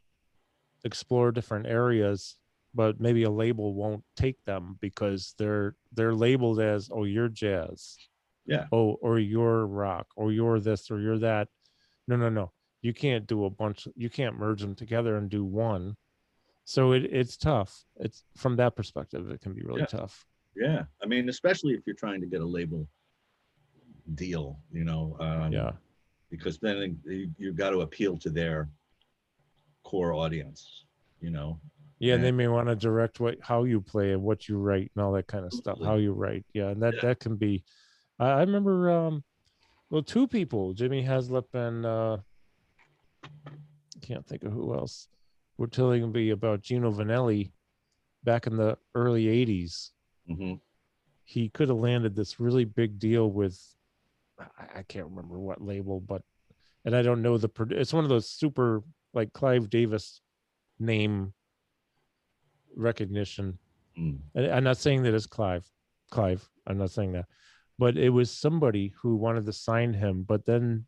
explore different areas, but maybe a label won't take them because they're labeled as, oh, you're jazz. Yeah. Oh, or you're rock, or you're this, or you're that. No. You can't do you can't merge them together and do one. So it's tough. It's from that perspective, it can be really tough. Yeah. I mean, especially if you're trying to get a label deal, because then you've got to appeal to their core audience, Yeah, and they may want to direct how you play and what you write and all that kind of stuff, how you write. Yeah, and that can be. I remember, two people, Jimmy Haslip and I can't think of who else, were telling me about Gino Vanelli back in the early 80s. Mm-hmm. He could have landed this really big deal with, I can't remember what label, and I don't know it's one of those super, like, Clive Davis name recognition. And I'm not saying that it's Clive, I'm not saying that, but it was somebody who wanted to sign him, but then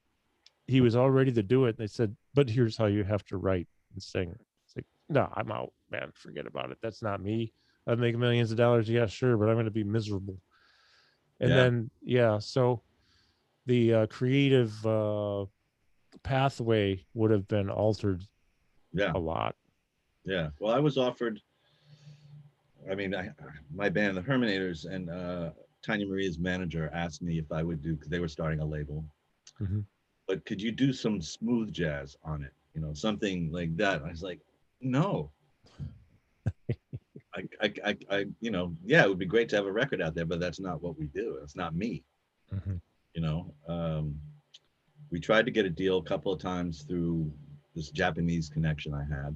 he was all ready to do it. And they said, but here's how you have to write and sing. It's like, no, I'm out, man. Forget about it. That's not me. I'd make millions of dollars. Yeah, sure. But I'm going to be miserable. And then, so the creative pathway would have been altered a lot. Yeah. Well, I was offered, my band, the Hermanators, and Tania Maria's manager asked me if I would do, because they were starting a label. Mm-hmm. But could you do some smooth jazz on it? Something like that. I was like, no. It would be great to have a record out there, but that's not what we do. It's not me. Mm-hmm. We tried to get a deal a couple of times through this Japanese connection I had.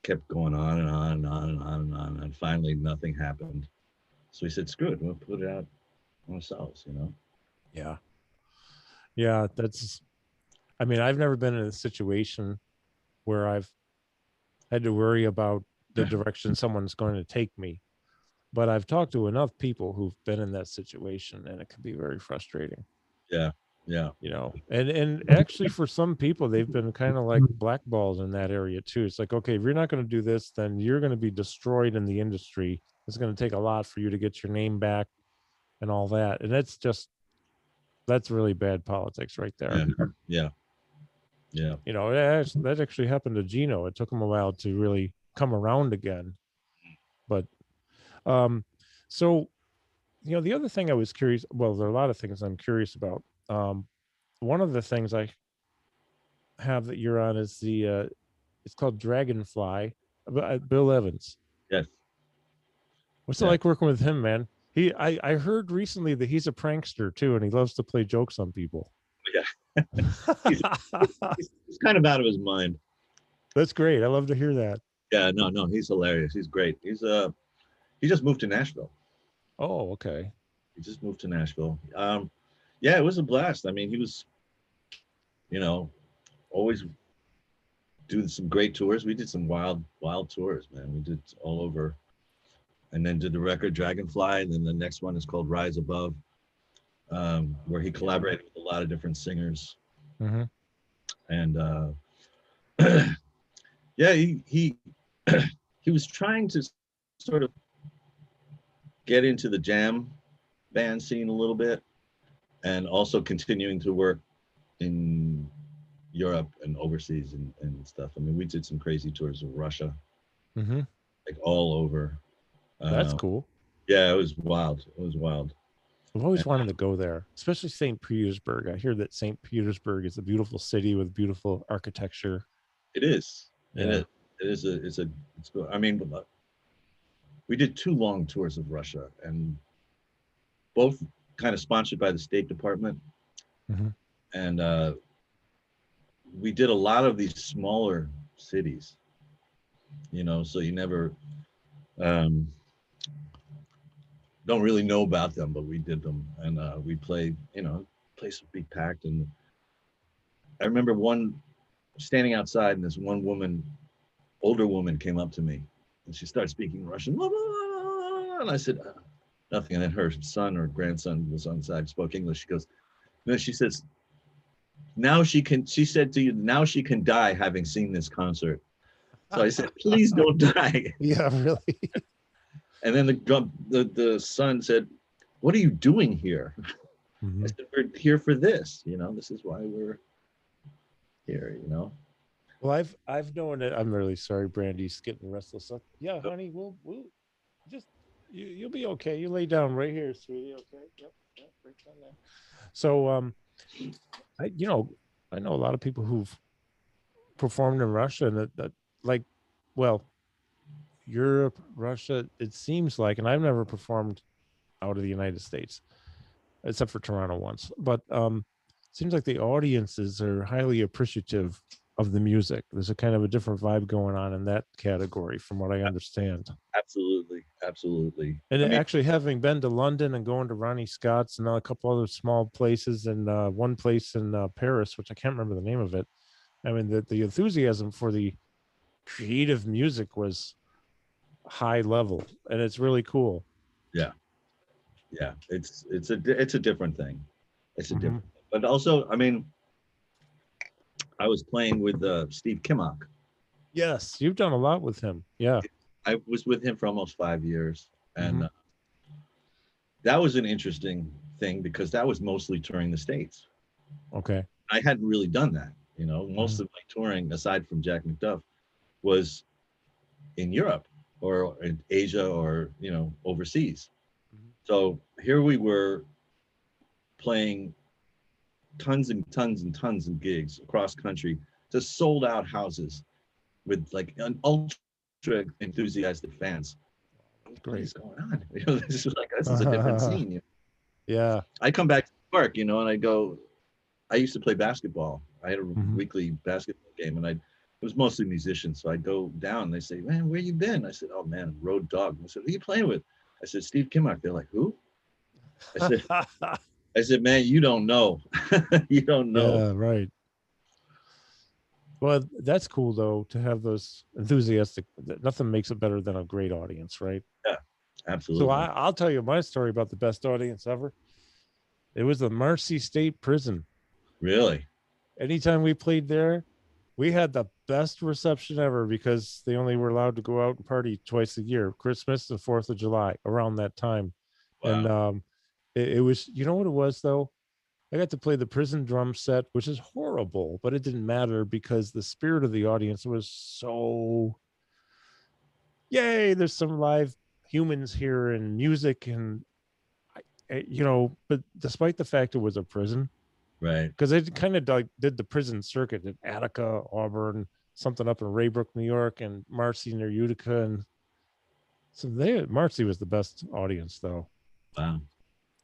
Kept going on and on and on and on and on, and finally nothing happened. So we said, screw it, we'll put it out ourselves. Yeah, I've never been in a situation where I've had to worry about the direction someone's going to take me, but I've talked to enough people who've been in that situation, and it can be very frustrating. Yeah. And actually, for some people, they've been kind of like blackballed in that area too. It's like, okay, if you're not going to do this, then you're going to be destroyed in the industry. It's going to take a lot for you to get your name back and all that. And that's really bad politics right there. Yeah. Yeah. You know, that actually happened to Gino. It took him a while to really come around again. But so you know, the other thing I was curious, well, there are a lot of things I'm curious about. One of the things I have that you're on is it's called Dragonfly, Bill Evans. Yes. What's it Yeah. like working with him, man? I heard recently that he's a prankster too, and he loves to play jokes on people. Yeah. he's, he's kind of out of his mind. That's great. I love to hear that. Yeah. No. He's hilarious. He's great. He just moved to Nashville. Oh, okay. He just moved to Nashville. Yeah, it was a blast. I mean, he was, you know, always do some great tours. We did some wild tours, man. We did all over, and then did the record Dragonfly, and then the next one is called Rise Above, where he collaborated with a lot of different singers. Mm-hmm. And yeah, he he was trying to sort of get into the jam band scene a little bit, and also continuing to work in Europe and overseas and stuff. I mean, we did some crazy tours of Russia, Mm-hmm. like all over. That's cool. Yeah, it was wild. It was wild. I've always wanted to go there, especially St. Petersburg. I hear that St. Petersburg is a beautiful city with beautiful architecture. It is. Yeah. And it's cool. I mean, we did 2 long tours of Russia, and both kind of sponsored by the State Department. Mm-hmm. And we did a lot of these smaller cities, you know, so you never don't really know about them, but we did them. And we played, you know, place would be packed. And I remember standing outside, and this one woman, older woman, came up to me, and she started speaking Russian. And I said, nothing. And then her son or grandson was on side, spoke English. She goes, no, she says, she said to you, now she can die having seen this concert. So I said, please don't die. Yeah, really. And then the son said, what are you doing here? Mm-hmm. I said, we're here for this, you know, this is why we're here, you know. Well, I've known it. I'm really sorry, Brandy's getting restless. Yeah, honey, we'll just you'll be okay. You lay down right here, sweetie. Okay. Yep. Right down there. So I know a lot of people who've performed in Russia, and that like, well, Europe, Russia, it seems like, and I've never performed out of the United States except for Toronto once, but it seems like the audiences are highly appreciative of the music. There's a kind of a different vibe going on in that category, from what I understand. Absolutely. And I mean, actually, having been to London and going to Ronnie Scott's and a couple other small places, and one place in Paris, which I can't remember the name of it. I mean, the enthusiasm for the creative music was high level, and it's really cool. yeah, it's a different thing. It's a different thing. But also, I mean, I was playing with Steve Kimmock. Yes, you've done a lot with him. Yeah, I was with him for almost 5 years, and that was an interesting thing because that was mostly touring the States. Okay. I hadn't really done that, you know. Most of my touring, aside from Jack McDuff, was in Europe or in Asia or, you know, overseas. So here we were playing tons and tons and tons of gigs across country to sold out houses with like an ultra enthusiastic fans. What is going on? You know, this is a different scene. You know? Yeah. I come back to the park, you know, and I go, I used to play basketball. I had a weekly basketball game, and it was mostly musicians. So I'd go down, and they say, man, where you been? I said, oh man, Road Dog. I said, who are you playing with? I said, Steve Kimmock. They're like, who? I said, man, you don't know. You don't know. Yeah, right. Well, that's cool though, to have those enthusiastic. Nothing makes it better than a great audience, right? Yeah, absolutely. So I'll tell you my story about the best audience ever. It was the Marcy State Prison. Really? Anytime we played there, we had the best reception ever because they only were allowed to go out and party twice a year, Christmas and 4th of July, around that time. Wow. And it was, you know what it was though? I got to play the prison drum set, which is horrible, but it didn't matter because the spirit of the audience was so, yay, there's some live humans here and music. And, but despite the fact it was a prison, Right. because they kind of like did the prison circuit in Attica, Auburn, something up in Raybrook, New York, and Marcy near Utica. And so Marcy was the best audience, though. Wow.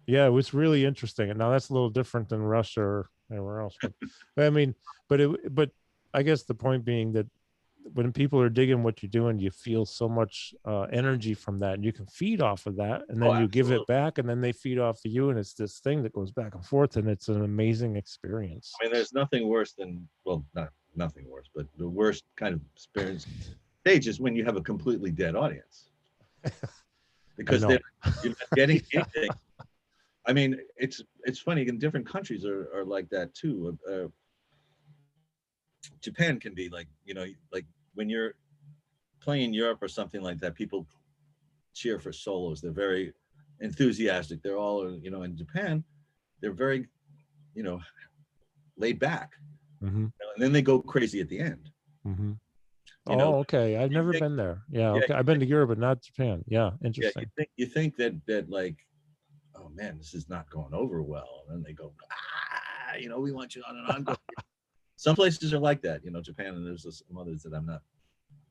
Yeah, it was really interesting. And now that's a little different than Russia or anywhere else. But I mean, but I guess the point being that when people are digging what you're doing, you feel so much energy from that, and you can feed off of that, and then you give it back, and then they feed off of you, and it's this thing that goes back and forth, and it's an amazing experience. I mean, there's nothing worse than, well, not nothing worse, but the worst kind of experience stage is when you have a completely dead audience, because you're not getting anything. I mean, it's funny, in different countries are like that too. Japan can be like, like when you're playing Europe or something like that, people cheer for solos. They're very enthusiastic. They're all, in Japan, they're very, laid back. Mm-hmm. And then they go crazy at the end. Mm-hmm. Okay. I've never been there. Yeah. Okay. I've been to Europe, but not Japan. Yeah. Interesting. Yeah, you think that like, oh man, this is not going over well. And then they go, we want you on an ongoing. Some places are like that, Japan, and there's some others that I'm not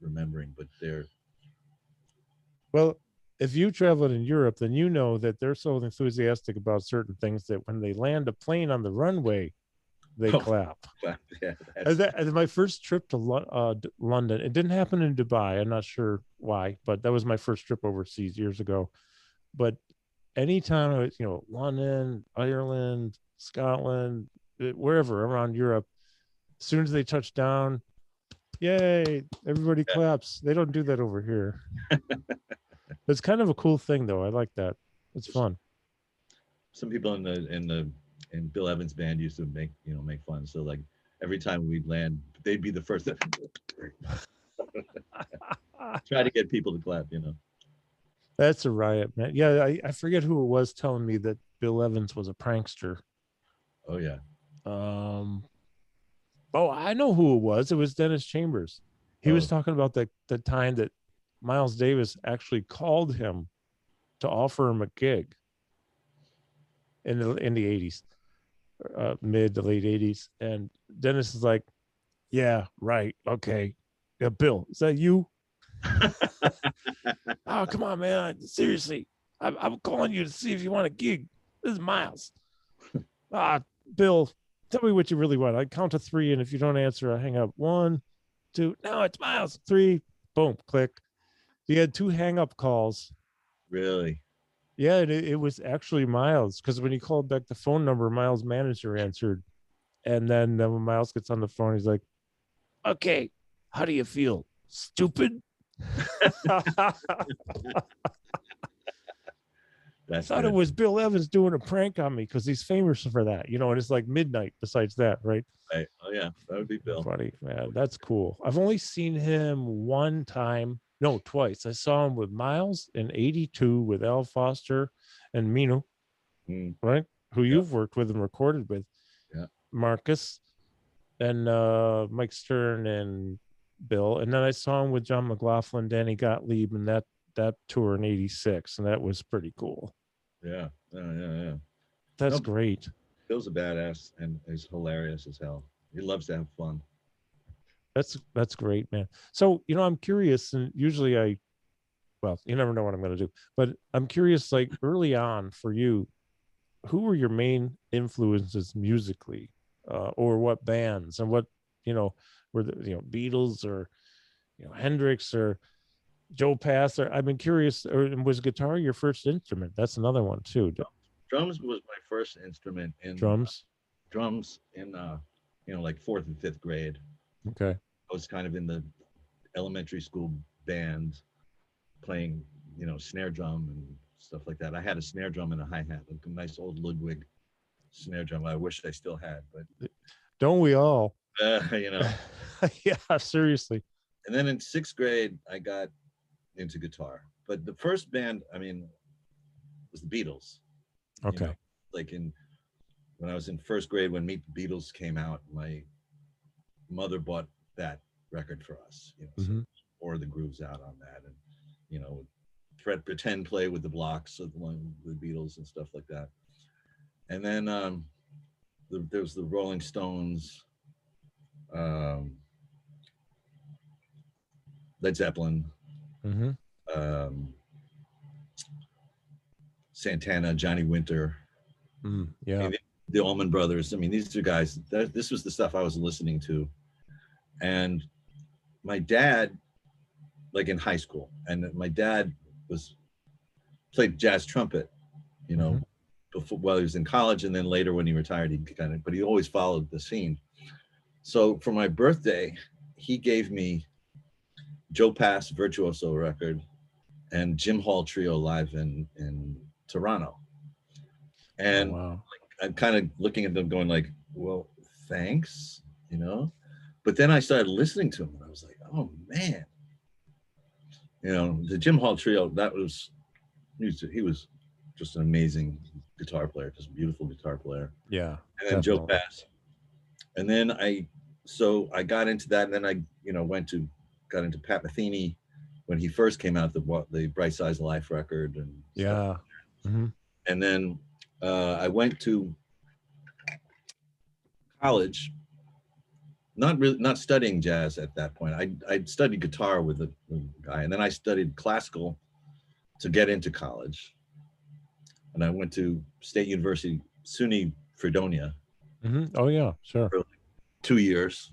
remembering, but they're. Well, if you traveled in Europe, then you know that they're so enthusiastic about certain things that when they land a plane on the runway, they clap. Yeah, as my first trip to London, it didn't happen in Dubai. I'm not sure why, but that was my first trip overseas years ago. But anytime I was, London, Ireland, Scotland, wherever around Europe, as soon as they touch down, yay, everybody claps. They don't do that over here. It's kind of a cool thing, though. I like that. It's fun. Some people in Bill Evans' band used to make fun. So like every time we'd land, they'd be the first to try to get people to clap. That's a riot, man. Yeah, I forget who it was telling me that Bill Evans was a prankster. Oh yeah. I know who it was. It was Dennis Chambers. He was talking about the time that Miles Davis actually called him to offer him a gig in the 80s, mid to late 80s. And Dennis is like, yeah, right. Okay. Yeah, Bill, is that you? Oh, come on, man. Seriously. I'm calling you to see if you want a gig. This is Miles. Bill, tell me what you really want. I count to 3, and if you don't answer, I hang up. 1, 2. No, it's Miles. 3. Boom. Click. He had 2 hang-up calls. Really? Yeah, it was actually Miles, because when he called back the phone number, Miles' manager answered. And then when Miles gets on the phone, he's like, okay, how do you feel? Stupid? I thought it was Bill Evans doing a prank on me because he's famous for that, and it's like midnight besides that, right? Right. Oh yeah, that would be Bill. Funny, man. That's cool. I've only seen him one time. No, twice. I saw him with Miles in '82 with Al Foster and Mino, right? Who you've worked with and recorded with. Yeah. Marcus and Mike Stern and Bill. And then I saw him with John McLaughlin, Danny Gottlieb, and that tour in '86, and that was pretty cool. Yeah. That's great. Bill's a badass and is hilarious as hell. He loves to have fun. That's great, man. So I'm curious, and usually you never know what I'm going to do, but I'm curious, like early on for you, who were your main influences musically, or what bands, and what were the Beatles or Hendrix or Joe Pass? Or I've been curious. Or was guitar your first instrument? That's another one too. Drums was my first instrument in drums in like 4th and 5th grade. Okay. I was kind of in the elementary school band playing, snare drum and stuff like that. I had a snare drum and a hi-hat, like a nice old Ludwig snare drum. I wish I still had, but don't we all? Yeah, seriously. And then in 6th grade, I got into guitar. But the first band, was the Beatles. Okay. Like in when I was in first grade, when Meet the Beatles came out, my mother bought that record for us, you know, so or the grooves out on that, and you know, pretend play with the blocks of the Beatles and stuff like that. And then there was the Rolling Stones, Led Zeppelin, Santana, Johnny Winter, yeah, I mean, the Allman Brothers. I mean, these are guys. This was the stuff I was listening to, and my dad, like in high school, and my dad played jazz trumpet, you know, before while he was in college, and then later when he retired, but he always followed the scene. So for my birthday, he gave me Joe Pass Virtuoso record and Jim Hall Trio live in Toronto. And wow. I'm kind of looking at them going like, well, thanks, you know. But then I started listening to him and I was like, oh man. You know, the Jim Hall Trio, he was just an amazing guitar player, just a beautiful guitar player. Yeah. And then Joe Pass. And then I got into that, and then I, you know, got into Pat Metheny when he first came out, the Bright Size Life record, and yeah. And then I went to college, not studying jazz at that point. I studied guitar with a guy, and then I studied classical to get into college. And I went to State University, SUNY Fredonia. Oh yeah, sure. For 2 years.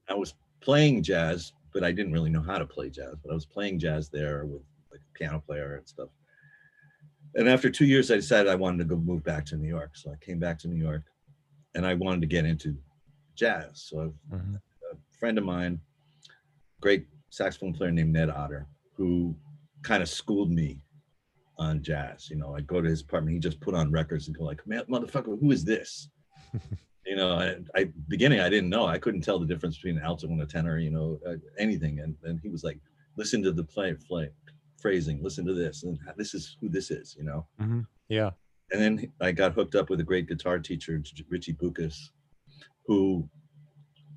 I was playing jazz, but I didn't really know how to play jazz. But I was playing jazz there with like a piano player and stuff. And after 2 years, I decided I wanted to move back to New York. So I came back to New York, and I wanted to get into jazz. So a friend of mine, great saxophone player named Ned Otter, who kind of schooled me on jazz. You know, I'd go to his apartment, he just put on records and go like, man, motherfucker, who is this? You know, beginning, I didn't know. I couldn't tell the difference between an alto and a tenor, you know, anything. And he was like, listen to the phrasing, listen to this, and this is who this is, you know? Yeah. And then I got hooked up with a great guitar teacher, Rich Boukas, who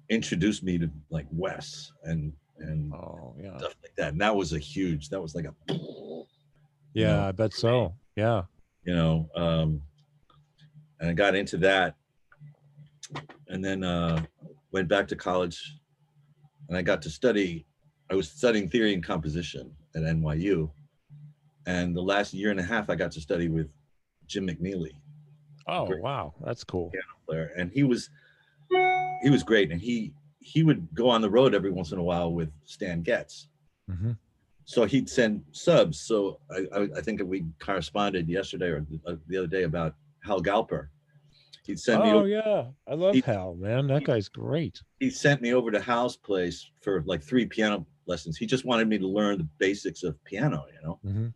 introduced me to like Wes and stuff like that. And that was like a, yeah, know, I bet so. Yeah. You know, and I got into that, and then went back to college, and I got to study. I was studying theory and composition at NYU, and the last year and a half I got to study with Jim McNeely. Oh wow, that's cool. Piano player, and he was great, and he would go on the road every once in a while with Stan Getz. So he'd send subs. So I think that we corresponded yesterday or the other day about Hal Galper. He'd send me. Oh yeah, I love Hal, man. That guy's great. He sent me over to Hal's place for like 3 piano lessons. He just wanted me to learn the basics of piano, you know.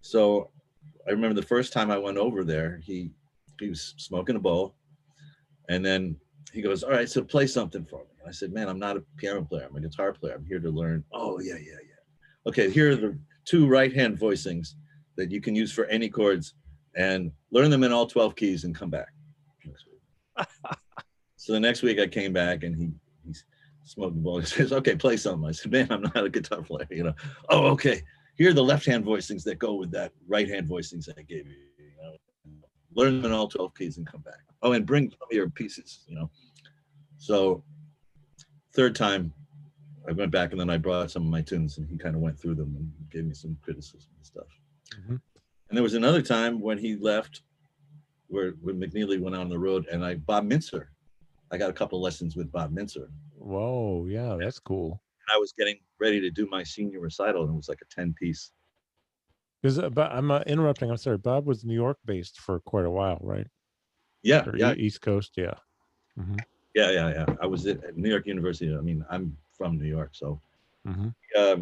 So I remember the first time I went over there, he was smoking a bowl, and then he goes, "All right, so play something for me." And I said, "Man, I'm not a piano player. I'm a guitar player. I'm here to learn." "Oh yeah. Okay, here are the 2 right-hand voicings that you can use for any chords, and learn them in all 12 keys and come back." So the next week I came back, and he smoked the bowl. He says, "Okay, play something." I said, "Man, I'm not a guitar player, you know." "Oh, okay. Here are the left-hand voicings that go with that right-hand voicings I gave you. You know, learn them in all 12 keys and come back. Oh, and bring some of your pieces, you know." So third time I went back, and then I brought some of my tunes, and he kind of went through them and gave me some criticism and stuff. And there was another time when he left, when McNeely went on the road, and Bob Mintzer. I got a couple of lessons with Bob Mintzer. Whoa, yeah, that's cool. And I was getting ready to do my senior recital, and it was like a 10-piece. Because I'm interrupting. I'm sorry. Bob was New York based for quite a while, right? Yeah, or yeah. East Coast, yeah. Yeah. I was at New York University. I mean, I'm from New York, so I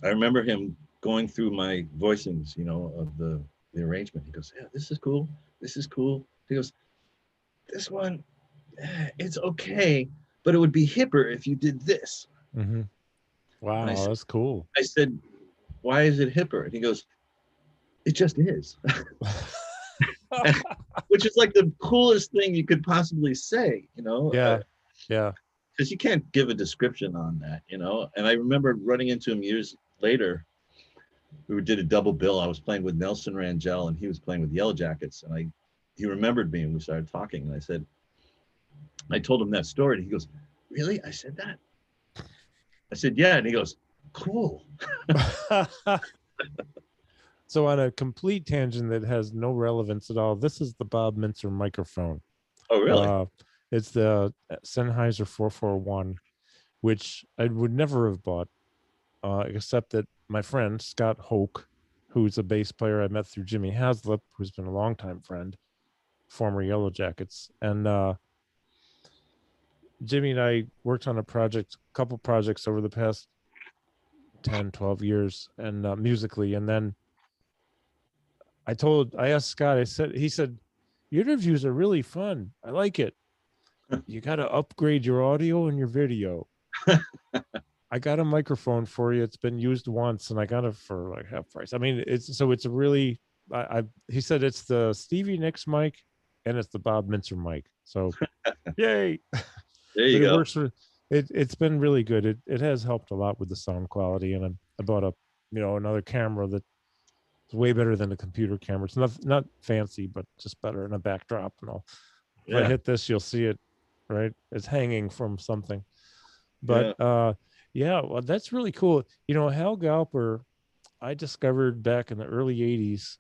remember him going through my voicings, you know, of the arrangement. He goes, "Yeah, this is cool. This is cool." He goes, "This one, it's okay, but it would be hipper if you did this." Wow, that's cool. I said, "Why is it hipper?" And he goes, "It just is." which is like the coolest thing you could possibly say, you know? Yeah. Yeah. Because you can't give a description on that, you know? And I remember running into him years later. We did a double bill. I was playing with Nelson Rangel and he was playing with Yellow Jackets. And he remembered me and we started talking. And I told him that story. And he goes, "Really? I said that?" I said, "Yeah." And he goes, "Cool." So on a complete tangent that has no relevance at all, this is the Bob Mintzer microphone. Oh, really? It's the Sennheiser 441, which I would never have bought, except that my friend Scott Hoke, who's a bass player I met through Jimmy Haslip, who's been a longtime friend, former Yellow Jackets, and Jimmy and I worked on a couple projects over the past 10, 12 years, and musically, and then I asked Scott, he said, "Your interviews are really fun. I like it. You got to upgrade your audio and your video. I got a microphone for you. It's been used once and I got it for like half price." I mean, it's a really, he said it's the Stevie Nicks mic and it's the Bob Mintzer mic. So yay. There you go. It works for, it's been really good. It has helped a lot with the sound quality. And I bought another camera that it's way better than a computer camera. It's not fancy, but just better in a backdrop and all. If I hit this, you'll see it, right? It's hanging from something. But well, that's really cool. Hal Galper, I discovered back in the early 80s.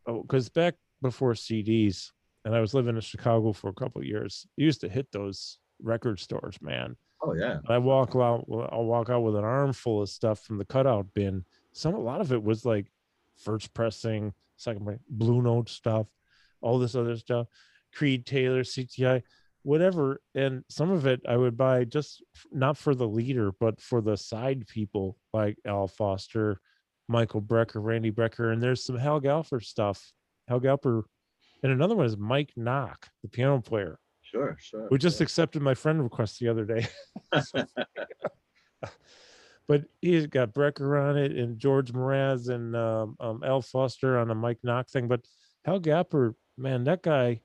Oh, because back before CDs, and I was living in Chicago for a couple of years, you used to hit those record stores, man. Oh, yeah. I'll walk out with an armful of stuff from the cutout bin. A lot of it was like first pressing, second Blue Note stuff, all this other stuff, Creed Taylor, CTI, whatever. And some of it I would buy just not for the leader, but for the side people like Al Foster, Michael Brecker, Randy Brecker. And there's some Hal Galper stuff. Hal Galper. And another one is Mike Knock, the piano player. Sure. Who just accepted my friend request the other day. But he's got Brecker on it and George Mraz and Al Foster on a Mike Knock thing. But Hal Galper, man, that guy,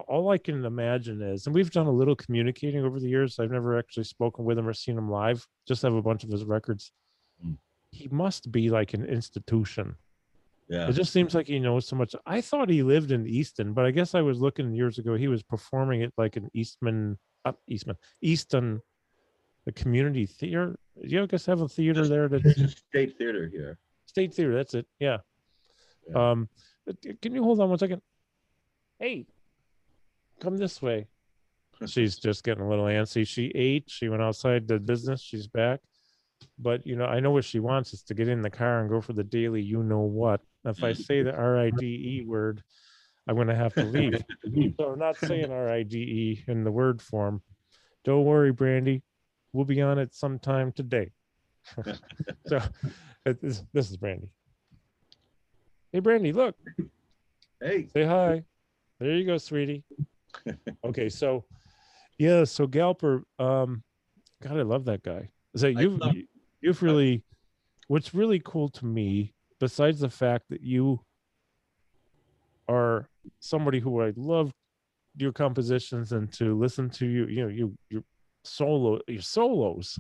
all I can imagine is, and we've done a little communicating over the years. I've never actually spoken with him or seen him live, just have a bunch of his records. He must be like an institution. Yeah. It just seems like he knows so much. I thought he lived in Easton, but I guess I was looking years ago. He was performing at like an Easton, the community theater. Do you guys have a theater there? There's a state theater here. State theater, that's it. Yeah. Can you hold on one second? Hey, come this way. She's just getting a little antsy. She ate. She went outside the business. She's back. But, I know what she wants is to get in the car and go for the daily you-know-what. If I say the R-I-D-E word, I'm going to have to leave. So I'm not saying R-I-D-E in the word form. Don't worry, Brandy. We'll be on it sometime today. So this is Brandy. Hey, Brandy, look. Hey. Say hi. There you go, sweetie. Okay, so Galper, God, I love that guy. So you've really, what's really cool to me, besides the fact that you are somebody who I love your compositions and to listen to your solos.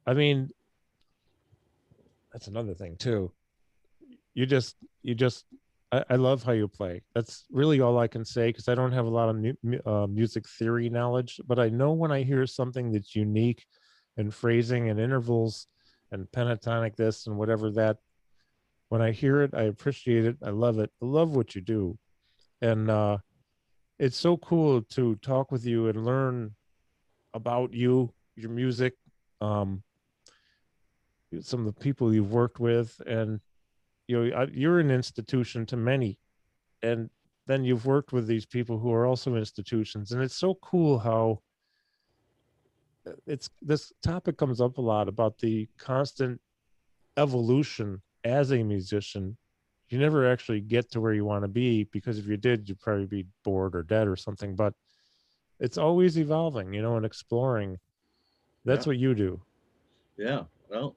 I mean, that's another thing too. I love how you play. That's really all I can say, because I don't have a lot of music theory knowledge, but I know when I hear something that's unique and phrasing and intervals and pentatonic this and whatever that, when I hear it, I appreciate it. I love it. I love what you do. And it's so cool to talk with you and learn about you, your music, some of the people you've worked with, and you're an institution to many, and then you've worked with these people who are also institutions, and it's so cool how this topic comes up a lot about the constant evolution as a musician. You never actually get to where you want to be, because if you did, you'd probably be bored or dead or something, but it's always evolving, and exploring. That's what you do. Yeah. Well,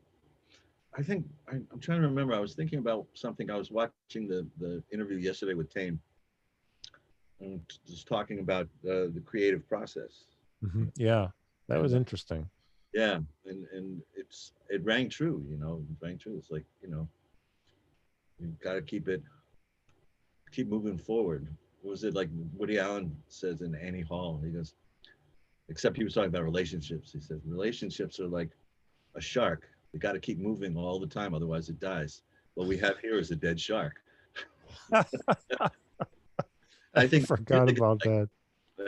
I think I'm trying to remember. I was thinking about something. I was watching the interview yesterday with Tame, and just talking about the creative process. Yeah, that And was interesting. yeah, and it rang true. It rang true. It's like you got to keep moving forward. What was it like Woody Allen says in Annie Hall? He goes, except he was talking about relationships. He says relationships are like a shark. We got to keep moving all the time, otherwise it dies. What we have here is a dead shark. I I think forgot about that.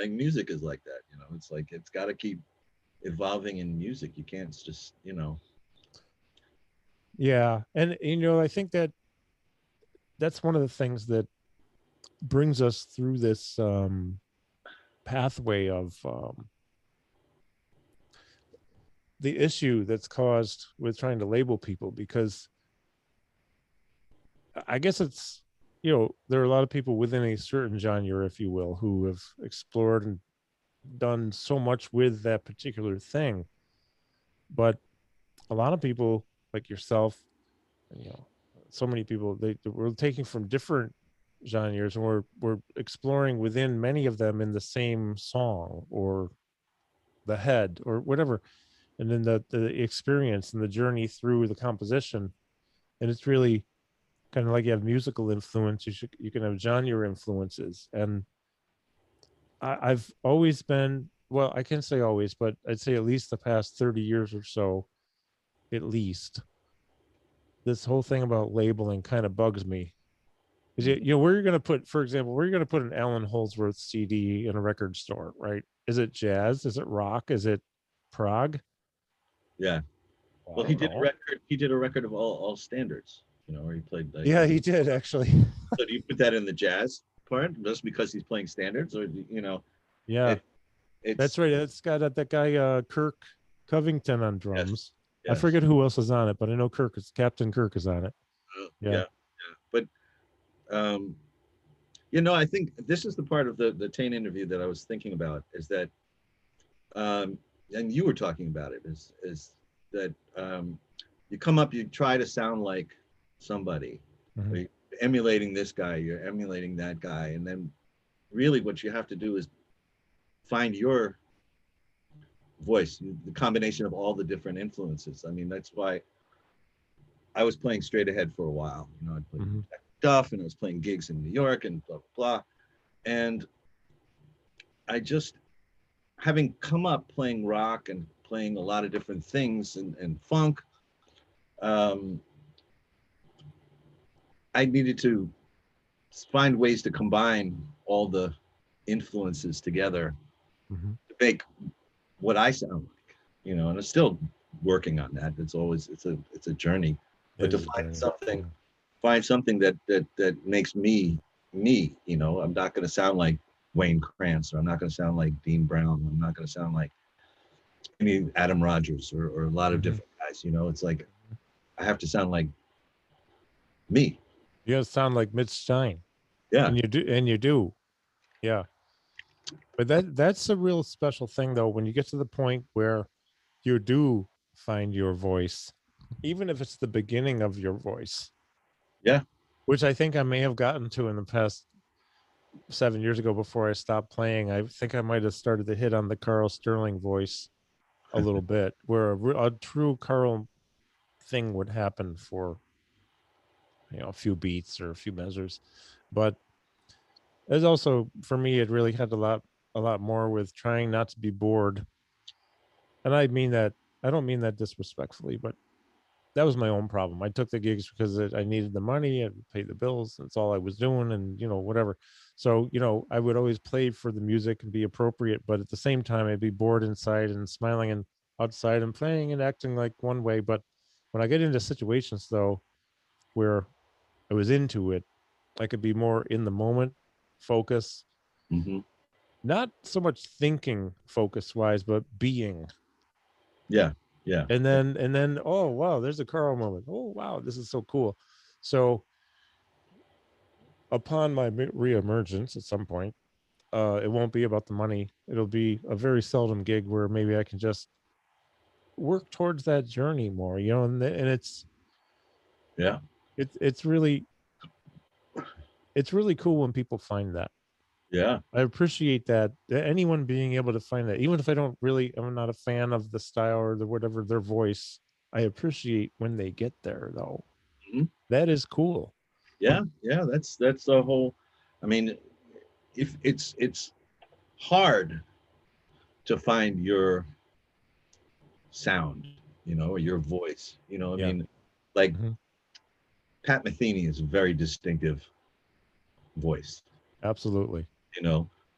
music is like that. It's like it's got to keep evolving in music. You can't just Yeah, and I think that's one of the things that brings us through this pathway of the issue that's caused with trying to label people, because I guess it's there are a lot of people within a certain genre, if you will, who have explored and done so much with that particular thing, but a lot of people like yourself, you know so many people, we're taking from different genres, and we're exploring within many of them in the same song or the head or whatever, and then the experience and the journey through the composition. And it's really kind of like you have musical influence, you can have genre influences. And I've always been, well, I can't say always, but I'd say at least the past 30 years or so, at least, this whole thing about labeling kind of bugs me. Is it, where you're going to put, for example, where you're going to put an Allen Holdsworth CD in a record store, right? Is it jazz? Is it rock? Is it prog? yeah. Well, Well, I don't know. he did a record of all standards. Where he played like. Yeah, he did actually. So do you put that in the jazz part just because he's playing standards, or Yeah, it it's that's right. It's got that guy Kirk Covington on yes, drums. I yes, forget who else is on it, but I know Captain Kirk is on it. Yeah. yeah, yeah. But um, I think this is the part of the Tane interview that I was thinking about is that, and you were talking about it, is that you come up, you try to sound like somebody, Mm-hmm. you're emulating this guy, you're emulating that guy, and then really what you have to do is find your voice, the combination of all the different influences. I mean, that's why I was playing straight ahead for a while. I played Duff, and I was playing gigs in New York and blah, blah, blah. And I just, having come up playing rock and playing a lot of different things and funk, I needed to find ways to combine all the influences together to make what I sound like, and I'm still working on that. It's a journey, but to find something that makes me. I'm not going to sound like Wayne Krantz, or I'm not going to sound like Dean Brown. I'm not going to sound like any Adam Rogers or a lot of different guys. It's like I have to sound like me. You gotta sound like Mitch Stein. Yeah. And you do. Yeah. But that's a real special thing though, when you get to the point where you do find your voice, even if it's the beginning of your voice. Yeah. Which I think I may have gotten to in the past 7 years ago before I stopped playing. I think I might have started to hit on the Carl Sterling voice a little bit, where a true Carl thing would happen for a few beats or a few measures. But there's also, for me, it really had a lot more with trying not to be bored. And I don't mean that disrespectfully, but that was my own problem. I took the gigs because I needed the money and paid the bills. That's all I was doing, and whatever. So I would always play for the music and be appropriate, but at the same time I'd be bored inside and smiling and outside and playing and acting like one way. But when I get into situations though where I was into it, I could be more in the moment, focus, not so much thinking focus wise, but being. Yeah. And then, oh wow, there's a Carl moment. Oh wow, this is so cool. So upon my reemergence at some point, it won't be about the money. It'll be a very seldom gig where maybe I can just work towards that journey more, and it's Yeah. It's really cool when people find that. Yeah. I appreciate that. Anyone being able to find that, even if I'm not a fan of the style or the whatever their voice, I appreciate when they get there though. Mhm. That is cool. Yeah. Yeah. That's the whole. I mean, if it's hard to find your sound, or your voice. I Yeah. mean, like Mhm. Pat Metheny is a very distinctive voice. Absolutely.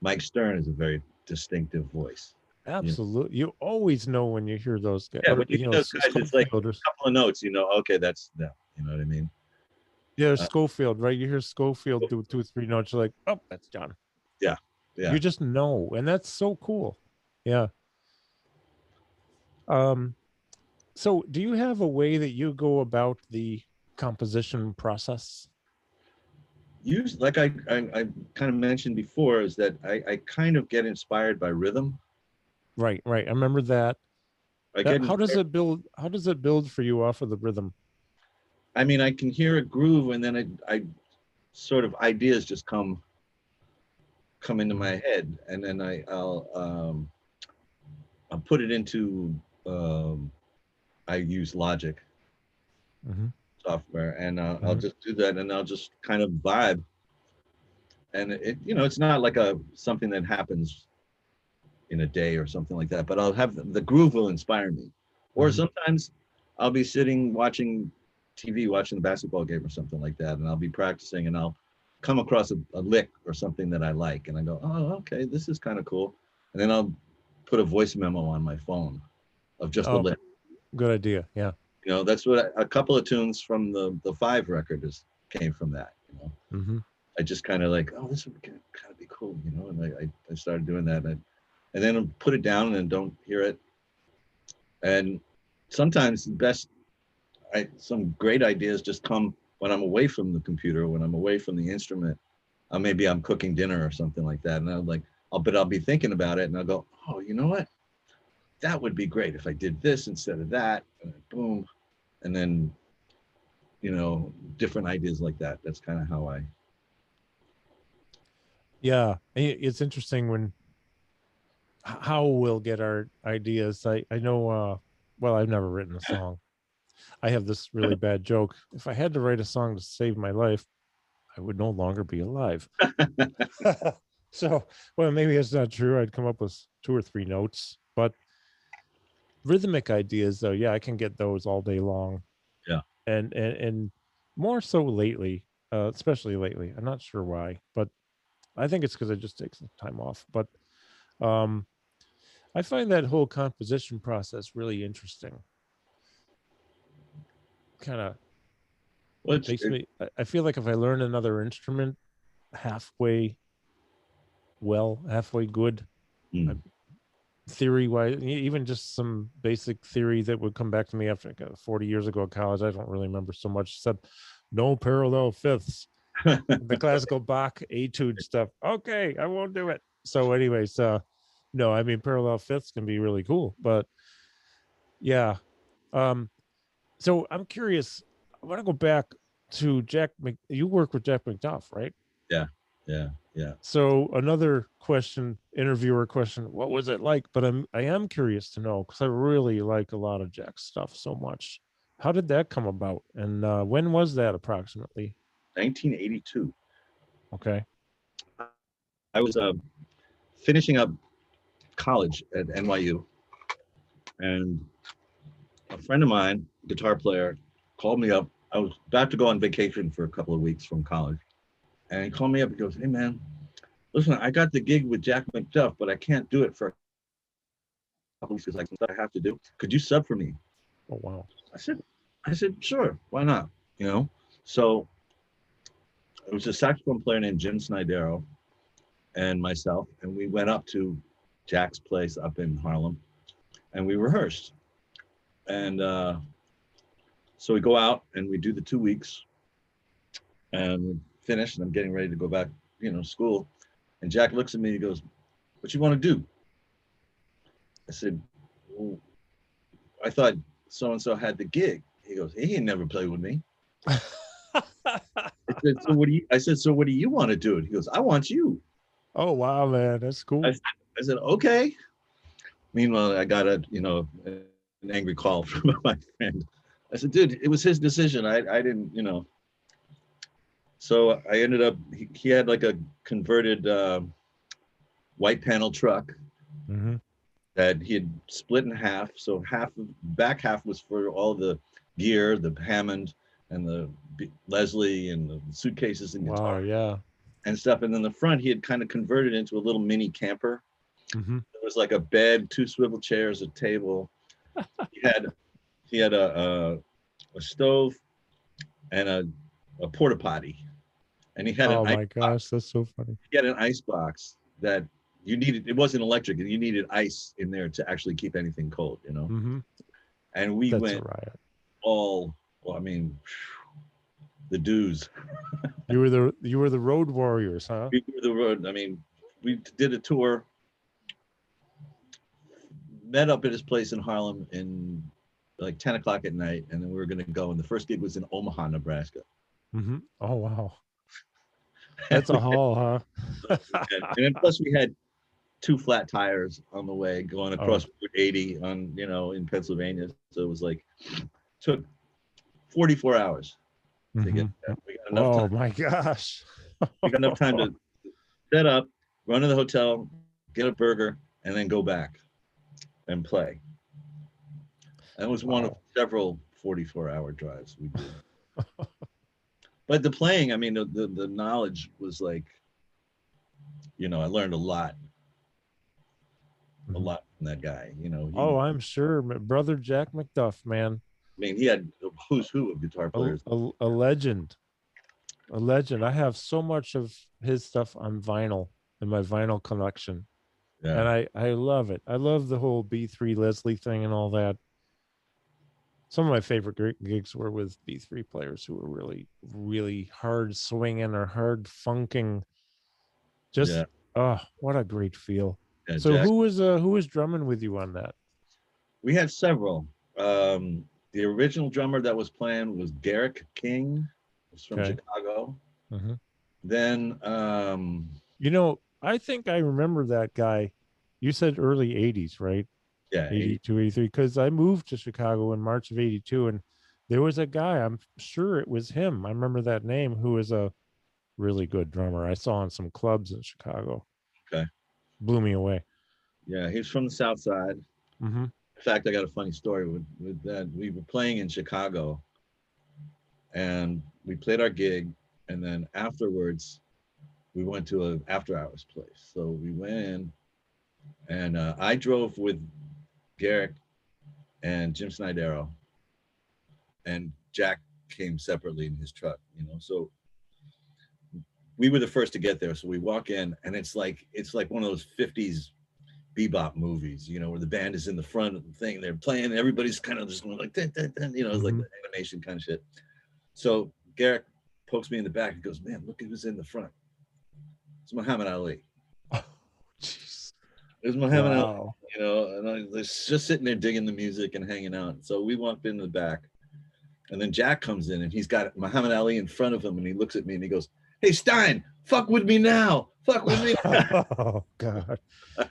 Mike Stern is a very distinctive voice. Absolutely. You always know when you hear those guys, Yeah, or when you hear those guys, it's like Schofield, a couple of notes. Okay, that's them. You know what I mean? Schofield, right? You hear Schofield do 2 or 3 notes, you're like, oh, that's John. Yeah, yeah. You just know, and that's so cool. Yeah. So do you have a way that you go about the composition process? Usually, like I kind of mentioned before, is that I kind of get inspired by rhythm. Right. I remember that. How does it build? How does it build for you off of the rhythm? I mean, I can hear a groove, and then I sort of ideas just come into my head, and then I'll put it into I use Logic software, and I'll just do that, and I'll just kind of vibe. And it's not like something that happens in a day or something like that, but I'll have the groove will inspire me. Or sometimes I'll be sitting watching TV, watching the basketball game or something like that, and I'll be practicing, and I'll come across a lick or something that I like, and I go, oh, okay, this is kind of cool. And then I'll put a voice memo on my phone of just a lick. Good idea. Yeah. That's what a couple of tunes from the 5 record came from that. I just kind of like, oh, this would kind of be cool, and I started doing that, and then I'll put it down and don't hear it. And sometimes some great ideas just come when I'm away from the computer, when I'm away from the instrument. Maybe I'm cooking dinner or something like that, and I'll be thinking about it, and I'll go, oh, you know what? That would be great if I did this instead of that, and boom, and then different ideas like that. That's kind of how I. Yeah, it's interesting how we'll get our ideas. I know. Well, I've never written a song. I have this really bad joke. If I had to write a song to save my life, I would no longer be alive. So, well, maybe it's not true. I'd come up with 2 or 3 notes, but rhythmic ideas, though, yeah, I can get those all day long. Yeah, and more so lately, especially lately. I'm not sure why, but I think it's because I just take some time off. But I find that whole composition process really interesting. Kind of makes me. I feel like if I learn another instrument halfway good, theory wise, even just some basic theory that would come back to me after 40 years ago at college. I don't really remember so much except no parallel fifths, the classical Bach etude stuff. Okay, I won't do it. So anyways, no, I mean, parallel fifths can be really cool, but yeah. So I'm curious, I want to go back to you work with Jack McDuff, right? Yeah. So another interviewer question, what was it like? But I am curious to know, because I really like a lot of Jack's stuff so much. How did that come about? And when was that approximately? 1982. Okay. I was finishing up college at NYU, and a friend of mine, guitar player, called me up. I was about to go on vacation for a couple of weeks from college, and he called me up. He goes, "Hey man, listen, I got the gig with Jack McDuff, but I can't do it for a couple weeks because like some stuff I have to do. Could you sub for me?" Oh wow. I said, sure, why not? So it was a saxophone player named Jim Snydero and myself, and we went up to Jack's place up in Harlem, and we rehearsed. And so we go out and we do the 2 weeks, and we finish, and I'm getting ready to go back, school. And Jack looks at me, he goes, "What you want to do?" I said, "Well, I thought so-and-so had the gig." He goes, "He ain't never played with me." I said, so what do you? I said, so what do you want to do? He goes, I want you. Oh wow, man, that's cool. I said, okay. Meanwhile, I got an angry call from my friend. I said, dude, it was his decision. I didn't, So I ended up. He had like a converted white panel truck Mm-hmm. that he had split in half. So back half was for all the gear, the Hammond and the Leslie and the suitcases and Wow, guitar yeah. and stuff. And then the front he had kind of converted into a little mini camper. Mm-hmm. There was like a bed, 2 swivel chairs, a table. He had a stove and a porta potty, and he had Oh an ice my box. gosh, that's so funny. He had an ice box that you needed. It wasn't electric, and you needed ice in there to actually keep anything cold. Mm-hmm. And we That's went a riot. all. Well, I mean, the dues. You were the road warriors, huh? We were the road. I mean, we did a tour. Met up at his place in Harlem in like 10 o'clock at night, and then we were going to go. And the first gig was in Omaha, Nebraska. Mm-hmm. Oh wow, that's a haul, huh? And then plus we had 2 flat tires on the way going across Route 80 on in Pennsylvania. So it was like took 44 hours to get there. We got enough time. My gosh. We got enough time to set up, run to the hotel, get a burger, and then go back and play. That was one of several 44-hour drives we did. But the playing, I mean, the knowledge was like, I learned a lot from that guy. I'm sure. Brother Jack McDuff, man. I mean, he had a who's who of guitar players. A legend. A legend. I have so much of his stuff on vinyl in my vinyl collection. Yeah. And I love it. I love the whole B3 Leslie thing and all that. Some of my favorite gigs were with B3 players who were really, really hard swinging or hard funking. Just, what a great feel. Yeah, so Jack, who was drumming with you on that? We had several. The original drummer that was playing was Garrick King. Was from Chicago. Mm-hmm. Then, I think I remember that guy. You said early 80s, right? Yeah. 82, 83. Because I moved to Chicago in March of 82. And there was a guy, I'm sure it was him. I remember that name, who was a really good drummer. I saw in some clubs in Chicago. Okay. Blew me away. Yeah, he was from the South Side. Mm-hmm. In fact, I got a funny story with that. We were playing in Chicago, and we played our gig, and then afterwards, we went to an after-hours place. So we went in, and I drove with Garrick and Jim Snydero, and Jack came separately in his truck. So we were the first to get there. So we walk in, and it's like one of those 50s bebop movies, where the band is in the front of the thing, they're playing, and everybody's kind of just going like, dun, dun, dun, it's like the animation kind of shit. So Garrick pokes me in the back and goes, man, look who's in the front. It's Muhammad Ali. Oh, jeez. It was Muhammad Ali, and I was just sitting there digging the music and hanging out. So we walked in the back, and then Jack comes in, and he's got Muhammad Ali in front of him, and he looks at me and he goes, hey, Stein, fuck with me now. Fuck with me now. Oh, God.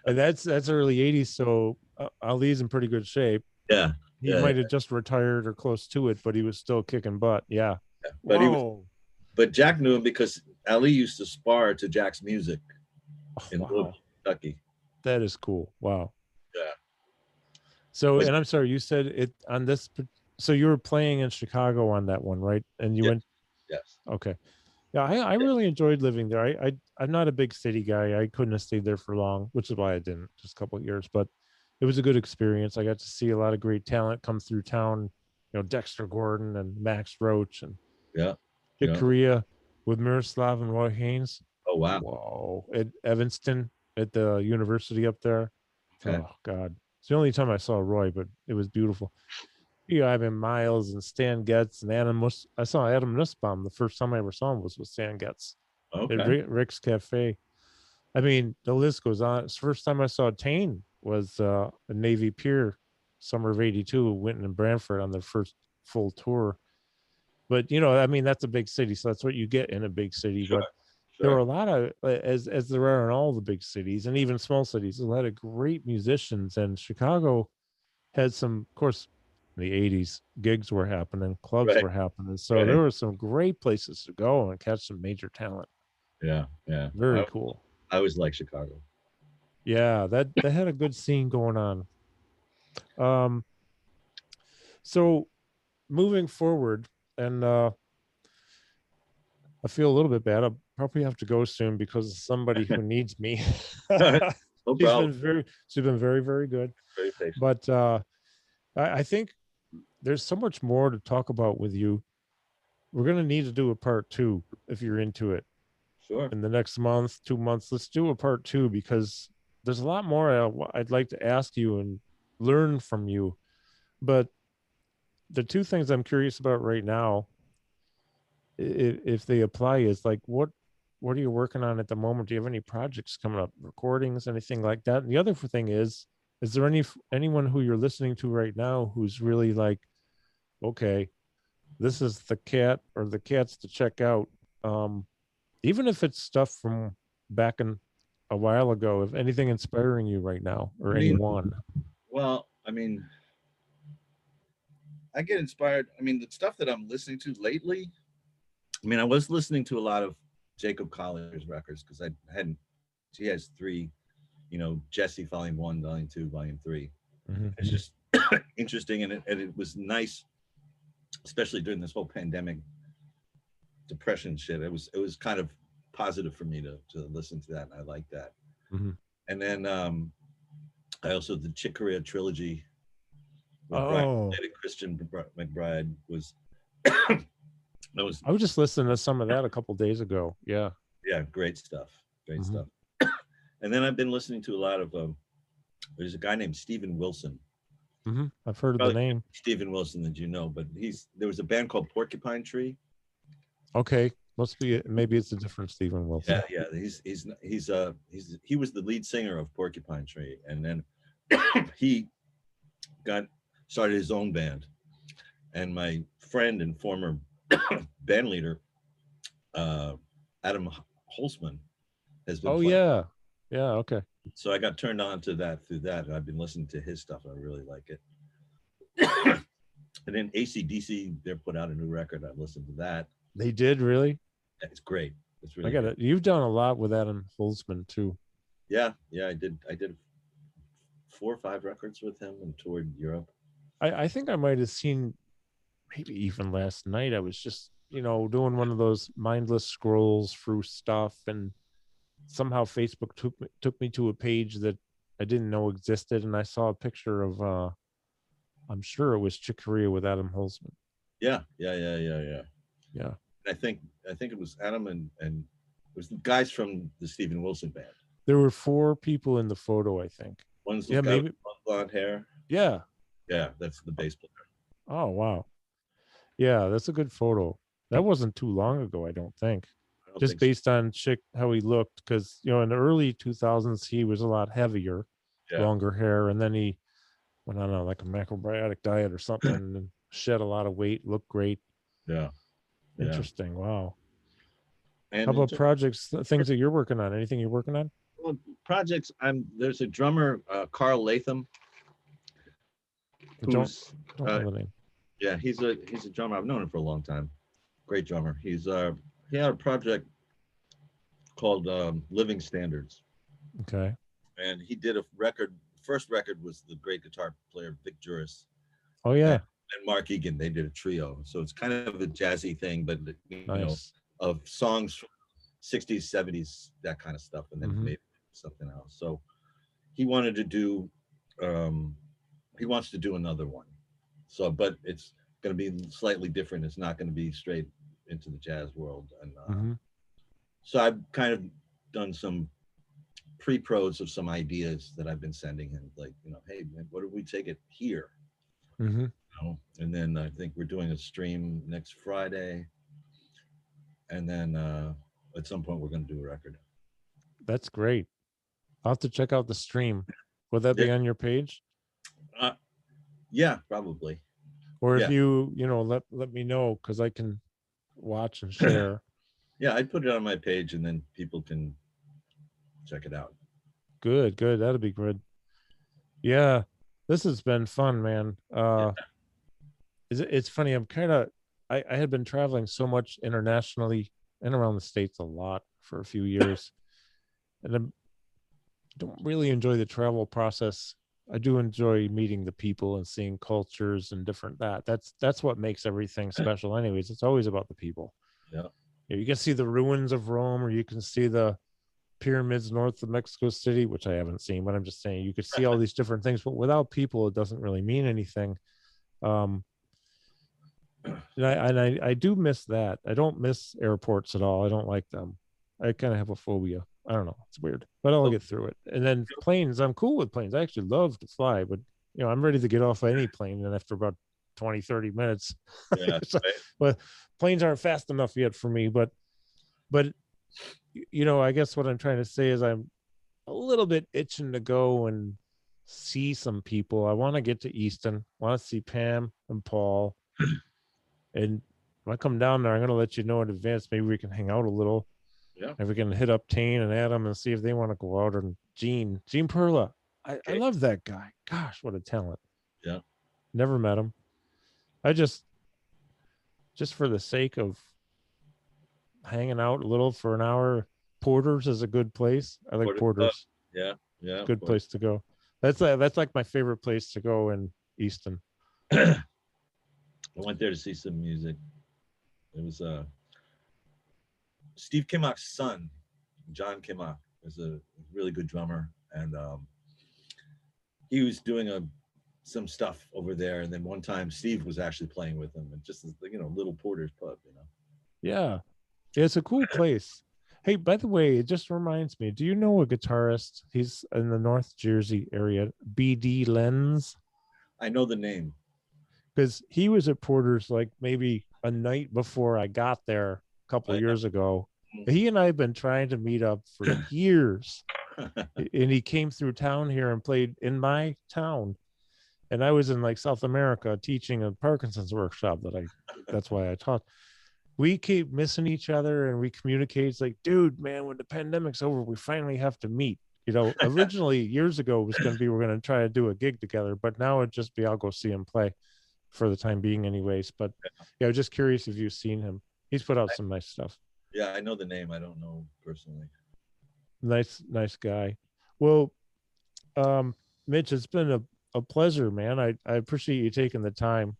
And that's early 80s, so Ali's in pretty good shape. Yeah. He might have just retired or close to it, but he was still kicking butt. Yeah. But Jack knew him because Ali used to spar to Jack's music in Louisville, Kentucky. That is cool. Wow. Yeah. So, and I'm sorry, you said it on this. So you were playing in Chicago on that one, right? And you went. Yes. Okay. Yeah, I really enjoyed living there. I'm not a big city guy. I couldn't have stayed there for long, which is why I didn't, just a couple of years. But it was a good experience. I got to see a lot of great talent come through town. Dexter Gordon and Max Roach and Chick Corea with Miroslav and Roy Haynes. Oh wow! Whoa! At Evanston at the university up there. Okay. Oh God! It's the only time I saw Roy, but it was beautiful. Ivan Miles and Stan Getz and I saw Adam Nussbaum. The first time I ever saw him was with Stan Getz at Rick's Cafe. I mean, the list goes on. It's the first time I saw Tane was a Navy Pier, summer of '82, Winton and Brantford on their first full tour but you know, I mean, that's a big city, so that's what you get in a big city. Sure, But there sure. were a lot of, as there are in all the big cities and even small cities, a lot of great musicians. And Chicago had some, of course, in the 80s, gigs were happening, clubs Right, were happening. So there right. were some great places to go and catch some major talent. Yeah, yeah. Very cool. I always like Chicago. Yeah, that had a good scene going on. Um, so moving forward, and I feel a little bit bad. I'll probably have to go soon because of somebody who needs me. No problem. She's been very, very good. Very patient. But I think there's so much more to talk about with you. We're gonna need to do a part two if you're into it Sure. in the next month, 2 months. Let's do a part two because there's a lot more I'd like to ask you and learn from you. But the two things I'm curious about right now, if they apply, is like what are you working on at the moment? Do you have any projects coming up, recordings, anything like that? And the other thing is there anyone who you're listening to right now who's really like, okay, this is the cat or the cats to check out? Even if it's stuff from back in a while ago, if anything inspiring you right now or I mean, anyone. well, I mean, I get inspired. I mean, the stuff that I'm listening to lately, I mean, I was listening to a lot of Jacob Collier's records because I hadn't, he has three, you know, Jesse Volume 1, Volume 2, Volume 3. Mm-hmm. It's just interesting. And it was nice, especially during this whole pandemic depression shit. It was kind of positive for me to listen to that. And I like that. Mm-hmm. And then I also, the Chick Corea trilogy with Oh, Christian McBride was, that was, I was just listening to some of that a couple days ago. Yeah. yeah, great stuff. Great Mm-hmm. stuff. And then I've been listening to a lot of, there's a guy named Steven Wilson. Mm-hmm. I've heard of the Probably name. Steven Wilson that you know, but there was a band called Porcupine Tree. Okay. Must be, maybe it's a different Steven Wilson. Yeah, yeah. He was the lead singer of Porcupine Tree, and then he started his own band. And my friend and former band leader, Adam Holzman, has been playing. Yeah. Yeah. Okay. So I got turned on to that through that. And I've been listening to his stuff. I really like it. And then AC/DC, they put out a new record. I've listened to that. They did, really? It's great. It's really I got good. it. You've done a lot with Adam Holzman too. Yeah, I did 4 or 5 records with him and toured Europe. I think I might have seen, maybe even last night, I was just, doing one of those mindless scrolls through stuff, and somehow Facebook took me to a page that I didn't know existed, and I saw a picture of I'm sure it was Chick Corea with Adam Holzman. Yeah. Yeah. I think it was Adam and it was the guys from the Steven Wilson band. There were 4 people in the photo, I think. One's the guy with blonde hair. Yeah. Yeah, that's the bass player. Oh, wow. Yeah, that's a good photo. That wasn't too long ago, I don't think. Just based on Chick, how he looked, because in the early 2000s he was a lot heavier, longer hair, and then he went on like a macrobiotic diet or something and shed a lot of weight, looked great. Yeah. Interesting. Wow. And how about projects, things that you're working on? Anything you're working on? Well, projects, there's a drummer, Carl Latham. Don't know the name. Yeah, he's a drummer. I've known him for a long time. Great drummer. He had a project called Living Standards. Okay. And he did a record. First record was the great guitar player Vic Juris. Oh yeah. And Mark Egan. They did a trio. So it's kind of a jazzy thing, but nice. Of songs from 60s, 70s, that kind of stuff, and then maybe something else. So he wanted to do he wants to do another one. So, but it's going to be slightly different. It's not going to be straight into the jazz world. And so I've kind of done some pre-pros of some ideas that I've been sending him, like, hey, man, what if we take it here? And then I think we're doing a stream next Friday. And then at some point we're going to do a record. That's great. I'll have to check out the stream. Would that be on your page? Yeah, probably. Or if Yeah. you know, let me know, because I can watch and share. Yeah, I'd put it on my page and then people can check it out. Good. That'd be good. Yeah, this has been fun, man. It's funny. I had been traveling so much internationally and around the States a lot for a few years, and I don't really enjoy the travel process. I do enjoy meeting the people and seeing cultures and different that's what makes everything special. Anyways, it's always about the people. Yeah. You can see the ruins of Rome, or you can see the pyramids north of Mexico City, which I haven't seen, but I'm just saying you could see all these different things, but without people, it doesn't really mean anything. And I do miss that. I don't miss airports at all. I don't like them. I kind of have a phobia. I don't know. It's weird, but I'll get through it. And then planes, I'm cool with planes. I actually love to fly, but I'm ready to get off any plane. And after about 20, 30 minutes, Yeah. so, but planes aren't fast enough yet for me. But I guess what I'm trying to say is I'm a little bit itching to go and see some people. I want to get to Easton. Want to see Pam and Paul. And when I come down there, I'm going to let you know in advance. Maybe we can hang out a little. Yeah. If we can hit up Tane and Adam and see if they want to go out. And Gene Perla. I love that guy. Gosh, what a talent. Yeah. Never met him. I just for the sake of hanging out a little for an hour, Porter's is a good place. I like Porter's. Yeah. Yeah. Good place to go. That's like my favorite place to go in Easton. I went there to see some music. It was Steve Kimmock's son, John Kimmock, is a really good drummer, and he was doing some stuff over there. And then one time, Steve was actually playing with him, and just little Porter's pub, Yeah, it's a cool place. Hey, by the way, it just reminds me. Do you know a guitarist? He's in the North Jersey area. BD Lenz. I know the name because he was at Porter's like maybe a night before I got there a couple of years ago. He and I have been trying to meet up for years. And he came through town here and played in my town. And I was in like South America teaching a Parkinson's workshop that's why I taught. We keep missing each other and we communicate. It's like, dude, man, when the pandemic's over, we finally have to meet. Originally years ago it was going to be, we're going to try to do a gig together, but now it'd just be, I'll go see him play for the time being anyways. But yeah, I was just curious if you've seen him. He's put out some nice stuff. Yeah, I know the name. I don't know personally. Nice guy. Well, Mitch, it's been a pleasure, man. I appreciate you taking the time.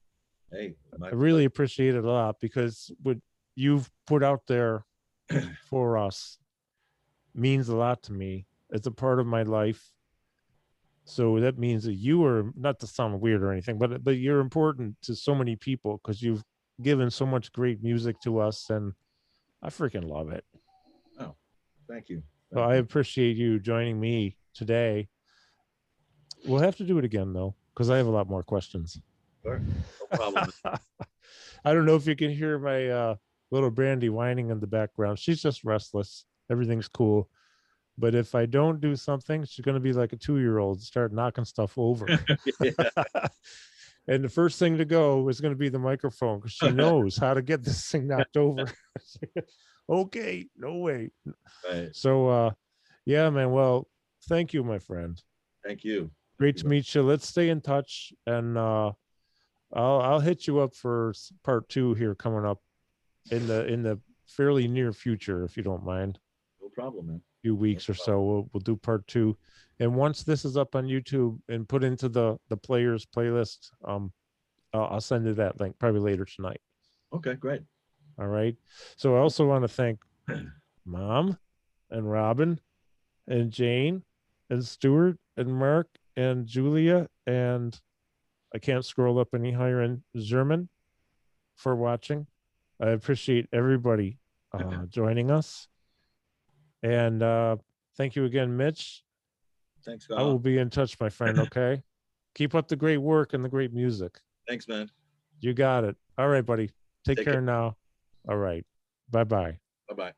Hey, I really appreciate it a lot, because what you've put out there for us means a lot to me. It's a part of my life. So that means that you are, not to sound weird or anything, but you're important to so many people, because you've given so much great music to us, and I freaking love it. Oh, thank you. Well, I appreciate you joining me today. We'll have to do it again though, because I have a lot more questions. Sure. No problem. I don't know if you can hear my little Brandy whining in the background. She's just restless. Everything's cool. But if I don't do something, she's going to be like a 2-year-old, start knocking stuff over. And the first thing to go is going to be the microphone, because she knows how to get this thing knocked over. Okay, no way. Right. So, yeah, man. Well, thank you, my friend. Thank you. Great to meet you. Let's stay in touch, and I'll hit you up for part 2 here coming up in the fairly near future, if you don't mind. No problem, man. Few weeks or so we'll do part 2, and once this is up on YouTube and put into the players playlist, I'll send you that link probably later tonight. Okay, great. All right. So I also want to thank Mom and Robin and Jane and Stuart and Mark and Julia, and I can't scroll up any higher, in German, for watching. I appreciate everybody joining us. And thank you again, Mitch. Thanks, I will be in touch, my friend. Okay. Keep up the great work and the great music. Thanks, man. You got it. All right, buddy. Take care now. All right. Bye-bye. Bye-bye.